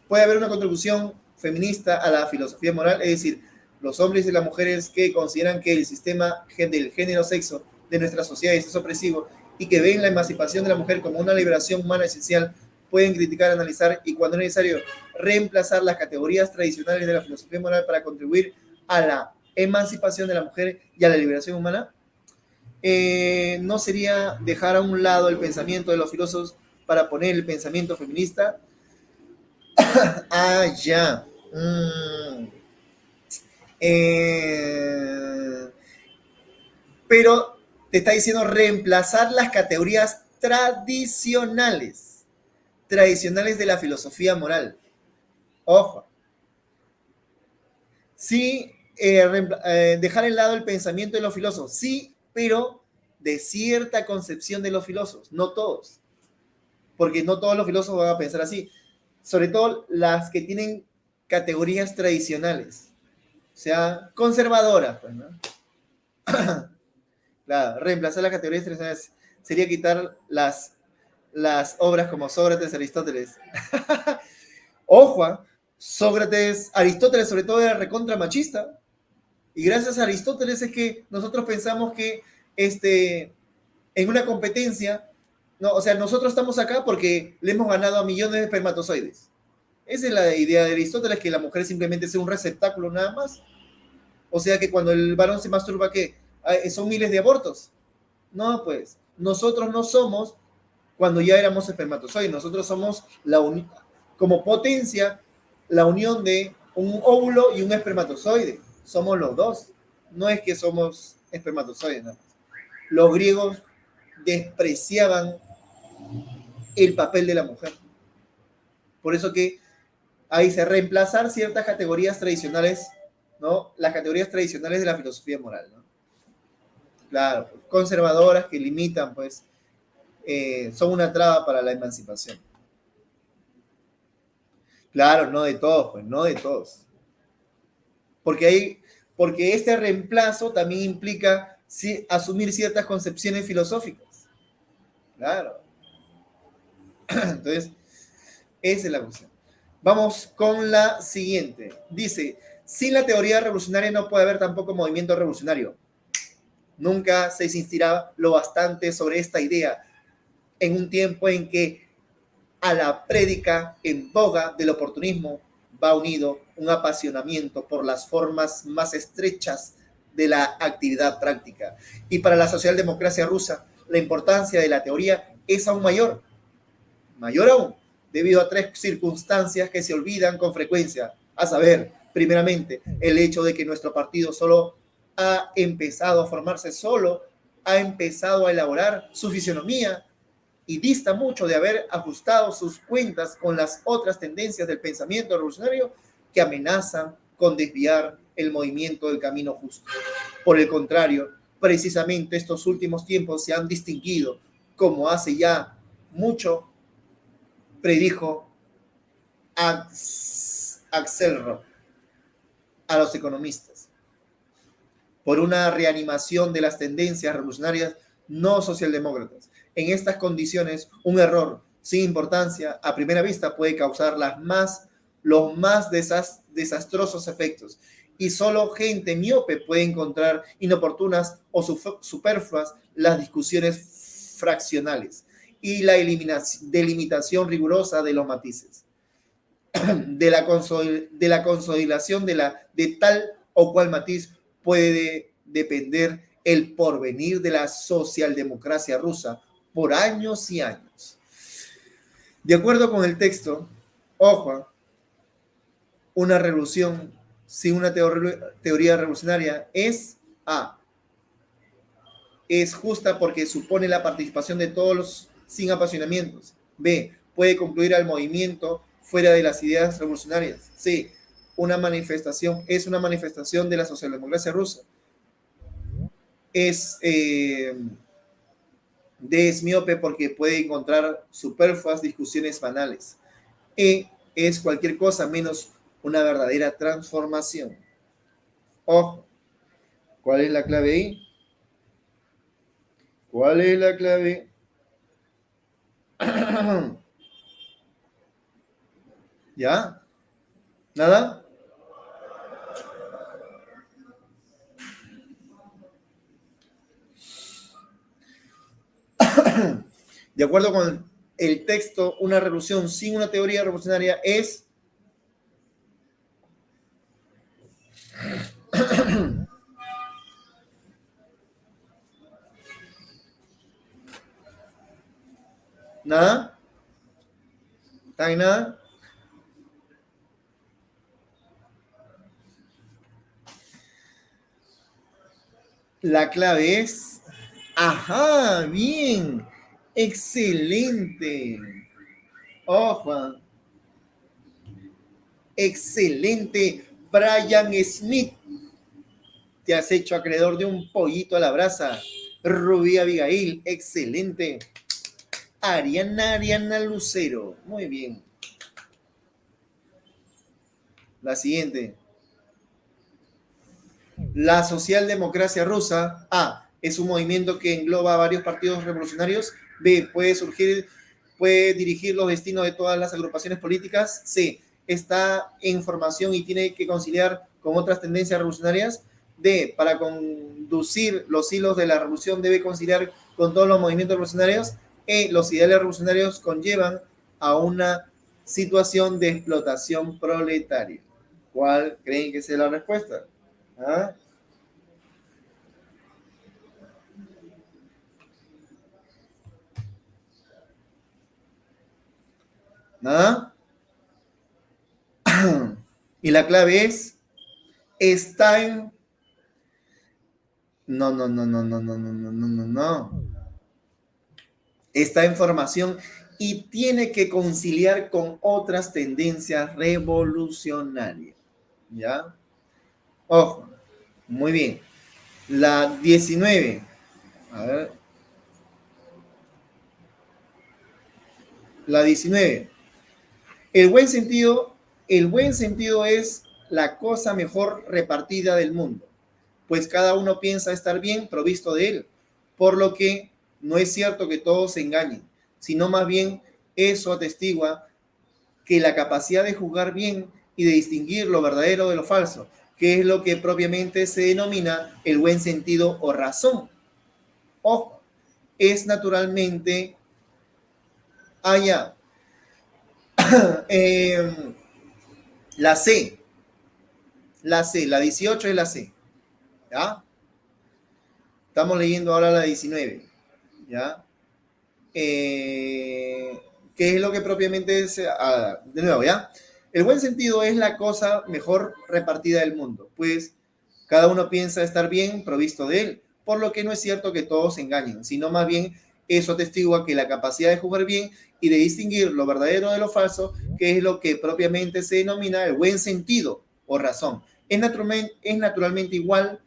puede haber una contribución feminista a la filosofía moral, es decir, los hombres y las mujeres que consideran que el sistema del género-sexo de nuestra sociedad es opresivo y que ven la emancipación de la mujer como una liberación humana esencial, pueden criticar, analizar y, cuando es necesario, reemplazar las categorías tradicionales de la filosofía moral para contribuir a la emancipación de la mujer y a la liberación humana. ¿No sería dejar a un lado el pensamiento de los filósofos para poner el pensamiento feminista? Ya. Pero te está diciendo reemplazar las categorías tradicionales de la filosofía moral. Ojo. Sí, dejar en lado el pensamiento de los filósofos. Sí, pero de cierta concepción de los filósofos. No todos. Porque no todos los filósofos van a pensar así. Sobre todo las que tienen categorías tradicionales. O sea, conservadoras, pues, ¿no? Claro, reemplazar las categorías tradicionales sería quitar las obras como Sócrates, Aristóteles. Ojo, Sócrates, Aristóteles sobre todo era recontra machista. Y gracias a Aristóteles es que nosotros pensamos que en una competencia, no, o sea, nosotros estamos acá porque le hemos ganado a millones de espermatozoides. Esa es la idea de Aristóteles, que la mujer simplemente sea un receptáculo nada más. O sea que cuando el varón se masturba, ¿qué? ¿Son miles de abortos? No, pues, nosotros no somos cuando ya éramos espermatozoides, nosotros somos como potencia, la unión de un óvulo y un espermatozoide. Somos los dos. No es que somos espermatozoides, nada más. Los griegos despreciaban el papel de la mujer. Por eso que ahí se reemplazar ciertas categorías tradicionales, ¿no? Las categorías tradicionales de la filosofía moral, ¿no? Claro, conservadoras que limitan, pues, son una traba para la emancipación. Claro, no de todos, pues, no de todos. Porque este reemplazo también implica asumir ciertas concepciones filosóficas. Claro. Entonces, esa es la cuestión. Vamos con la siguiente. Dice, sin la teoría revolucionaria no puede haber tampoco movimiento revolucionario. Nunca se insistirá lo bastante sobre esta idea en un tiempo en que a la prédica en boga del oportunismo va unido un apasionamiento por las formas más estrechas de la actividad práctica. Y para la socialdemocracia rusa, la importancia de la teoría es aún mayor aún, debido a tres circunstancias que se olvidan con frecuencia, a saber, primeramente, el hecho de que nuestro partido solo ha empezado a formarse, solo ha empezado a elaborar su fisionomía y dista mucho de haber ajustado sus cuentas con las otras tendencias del pensamiento revolucionario que amenazan con desviar el movimiento del camino justo. Por el contrario, precisamente estos últimos tiempos se han distinguido, como hace ya mucho predijo Axelrod a los economistas, por una reanimación de las tendencias revolucionarias no socialdemócratas. En estas condiciones, un error sin importancia a primera vista puede causar los más desastrosos efectos, y solo gente miope puede encontrar inoportunas o superfluas las discusiones fraccionales y la delimitación rigurosa de los matices, de la consolidación de tal o cual matiz puede depender el porvenir de la socialdemocracia rusa por años y años. De acuerdo con el texto, ojo, una revolución sin una teoría revolucionaria es A. Es justa porque supone la participación de todos los sin apasionamientos. B. Puede concluir al movimiento fuera de las ideas revolucionarias. C. Es una manifestación de la socialdemocracia rusa. Es D. Es miope porque puede encontrar superfluas discusiones banales. E. Es cualquier cosa menos una verdadera transformación. Ojo, ¿cuál es la clave ahí? ¿Cuál es la clave? ¿Ya? ¿Nada? De acuerdo con el texto, una revolución sin una teoría revolucionaria es nada. ¿Está en nada? La clave es, ajá, bien, excelente. Oh, Juan, excelente. Brian Smith, te has hecho acreedor de un pollito a la brasa. Rubí Abigail, excelente. Ariana Lucero, muy bien. La siguiente. La socialdemocracia rusa, A, es un movimiento que engloba a varios partidos revolucionarios. B, puede dirigir los destinos de todas las agrupaciones políticas. C, está en formación y tiene que conciliar con otras tendencias revolucionarias. D, para conducir los hilos de la revolución debe conciliar con todos los movimientos revolucionarios. E, los ideales revolucionarios conllevan a una situación de explotación proletaria. ¿Cuál creen que sea la respuesta? ¿Ah? ¿Nada? Y la clave es, está en... No, no, no, no, no, no, no, no, no, no, no. Está en formación y tiene que conciliar con otras tendencias revolucionarias. ¿Ya? Ojo, muy bien. La 19. A ver. La 19. El buen sentido, el buen sentido es la cosa mejor repartida del mundo, pues cada uno piensa estar bien provisto de él, por lo que no es cierto que todos se engañen, sino más bien eso atestigua que la capacidad de juzgar bien y de distinguir lo verdadero de lo falso, que es lo que propiamente se denomina el buen sentido o razón. Ojo, es naturalmente allá. eh, la C, la 18 es la C, ¿ya? Estamos leyendo ahora la 19, ¿ya? ¿Qué es lo que propiamente es? De nuevo, ¿ya? El buen sentido es la cosa mejor repartida del mundo, pues cada uno piensa estar bien provisto de él, por lo que no es cierto que todos se engañen, sino más bien eso atestigua que la capacidad de jugar bien y de distinguir lo verdadero de lo falso, que es lo que propiamente se denomina el buen sentido o razón, es naturalmente igual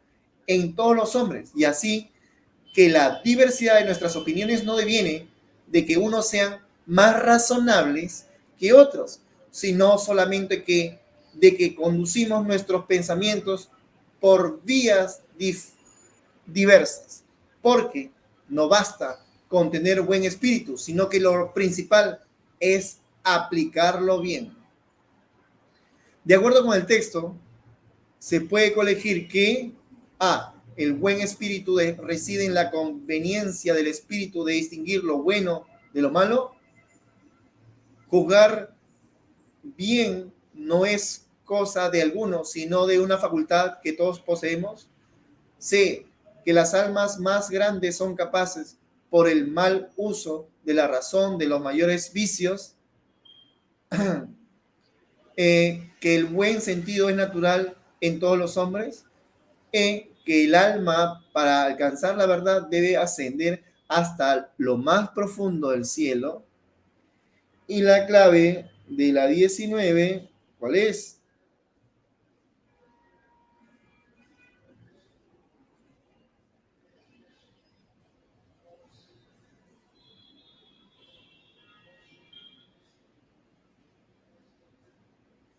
en todos los hombres, y así que la diversidad de nuestras opiniones no deviene de que unos sean más razonables que otros, sino solamente de que conducimos nuestros pensamientos por vías diversas, porque no basta con tener buen espíritu, sino que lo principal es aplicarlo bien. De acuerdo con el texto, se puede colegir que A. El buen espíritu reside en la conveniencia del espíritu de distinguir lo bueno de lo malo. Juzgar bien no es cosa de alguno, sino de una facultad que todos poseemos. C. que las almas más grandes son capaces, por el mal uso de la razón, de los mayores vicios, que el buen sentido es natural en todos los hombres, que el alma para alcanzar la verdad debe ascender hasta lo más profundo del cielo. Y la clave de la 19, ¿cuál es?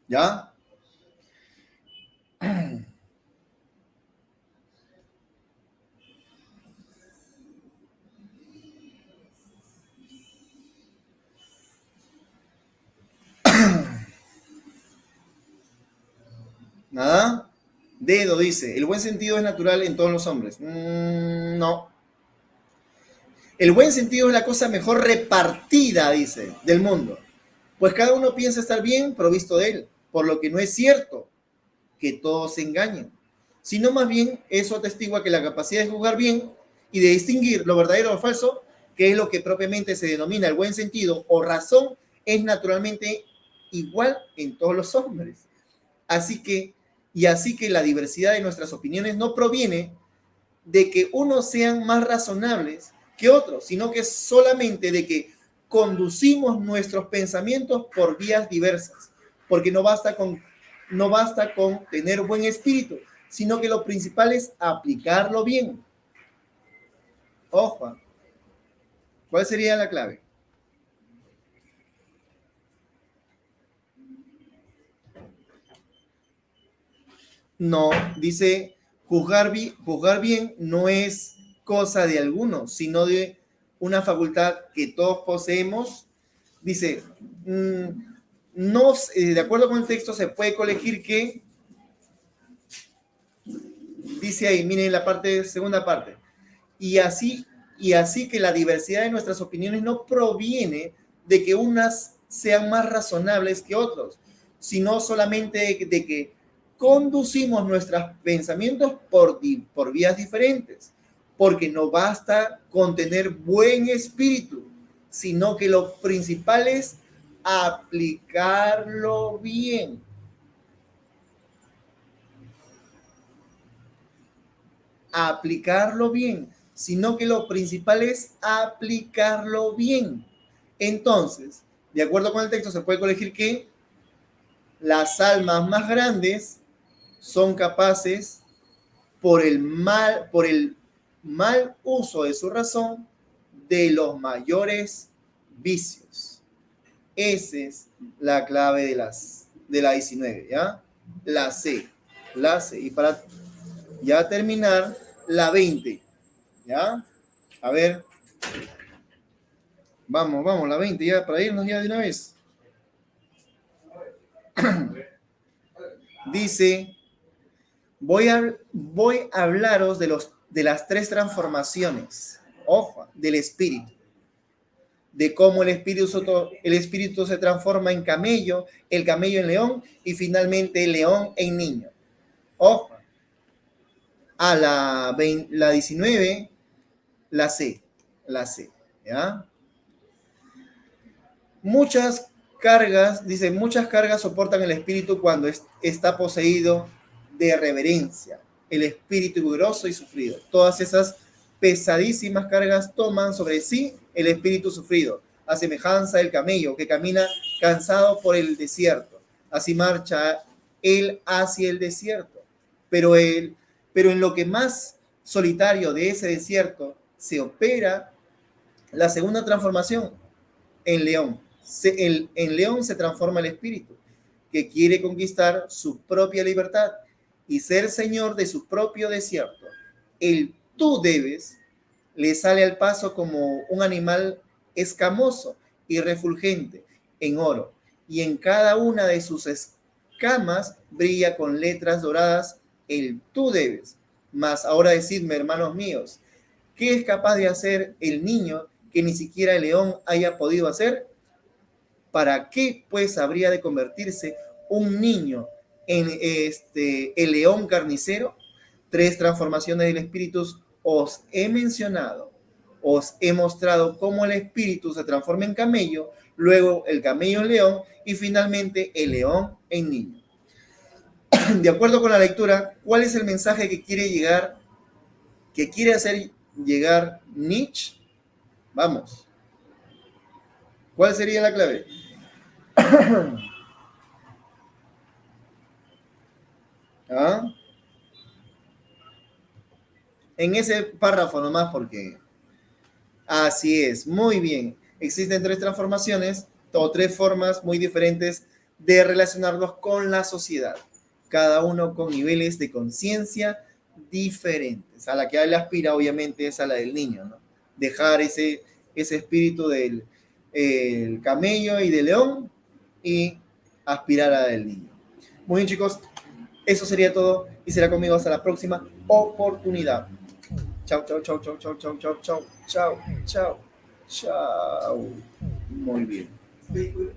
¿Ya? ¿Nada? Dedo dice, el buen sentido es natural en todos los hombres. No. El buen sentido es la cosa mejor repartida, dice, del mundo. Pues cada uno piensa estar bien provisto de él, por lo que no es cierto que todos se engañen, sino más bien eso atestigua que la capacidad de juzgar bien y de distinguir lo verdadero o falso, que es lo que propiamente se denomina el buen sentido o razón, es naturalmente igual en todos los hombres. Así que la diversidad de nuestras opiniones no proviene de que unos sean más razonables que otros, sino que solamente de que conducimos nuestros pensamientos por vías diversas, porque no basta con tener buen espíritu, sino que lo principal es aplicarlo bien. Ojo, ¿cuál sería la clave? No, dice, juzgar bien no es cosa de algunos, sino de una facultad que todos poseemos. Dice, no, de acuerdo con el texto se puede colegir que, dice ahí, miren la segunda parte, y así, y así que la diversidad de nuestras opiniones no proviene de que unas sean más razonables que otros, sino solamente de que conducimos nuestros pensamientos por vías diferentes, porque no basta con tener buen espíritu, sino que lo principal es aplicarlo bien. Aplicarlo bien, sino que lo principal es aplicarlo bien. Entonces, de acuerdo con el texto, se puede colegir que las almas más grandes son capaces, por el mal uso de su razón, de los mayores vicios. Esa es la clave de la 19, ¿ya? La C, la C. Y para ya terminar, la 20, ¿ya? A ver, vamos, la 20, ya, para irnos ya de una vez. Dice, voy a hablaros de las tres transformaciones, ojo, del espíritu, de cómo el espíritu se transforma en camello, el camello en león y finalmente el león en niño. Ojo, a la 19, la C, ¿ya? Muchas cargas soportan el espíritu cuando está poseído de reverencia, el espíritu vigoroso y sufrido. Todas esas pesadísimas cargas toman sobre sí el espíritu sufrido, a semejanza del camello que camina cansado por el desierto. Así marcha él hacia el desierto. Pero, pero en lo que más solitario de ese desierto se opera la segunda transformación en león. En león se transforma el espíritu, que quiere conquistar su propia libertad y ser señor de su propio desierto. El tú debes le sale al paso como un animal escamoso y refulgente en oro, y en cada una de sus escamas brilla con letras doradas el tú debes. Mas ahora decidme, hermanos míos, ¿qué es capaz de hacer el niño que ni siquiera el león haya podido hacer? ¿Para qué pues habría de convertirse un niño en el león carnicero? Tres transformaciones del espíritu os he mencionado, os he mostrado cómo el espíritu se transforma en camello, luego el camello en león y finalmente el león en niño. De acuerdo con la lectura, ¿cuál es el mensaje que quiere llegar, que quiere hacer llegar Nietzsche? Vamos. ¿Cuál sería la clave? ¿Ah? En ese párrafo nomás, porque así es, muy bien. Existen tres transformaciones o tres formas muy diferentes de relacionarnos con la sociedad, cada uno con niveles de conciencia diferentes. A la que él aspira, obviamente, es a la del niño, ¿no? Dejar ese espíritu del el camello y del león y aspirar a la del niño. Muy bien, chicos, eso sería todo y será conmigo hasta la próxima oportunidad. Chao, chao, chao, chao, chao, chao, chao, chao, chao, chao, chao. Muy bien.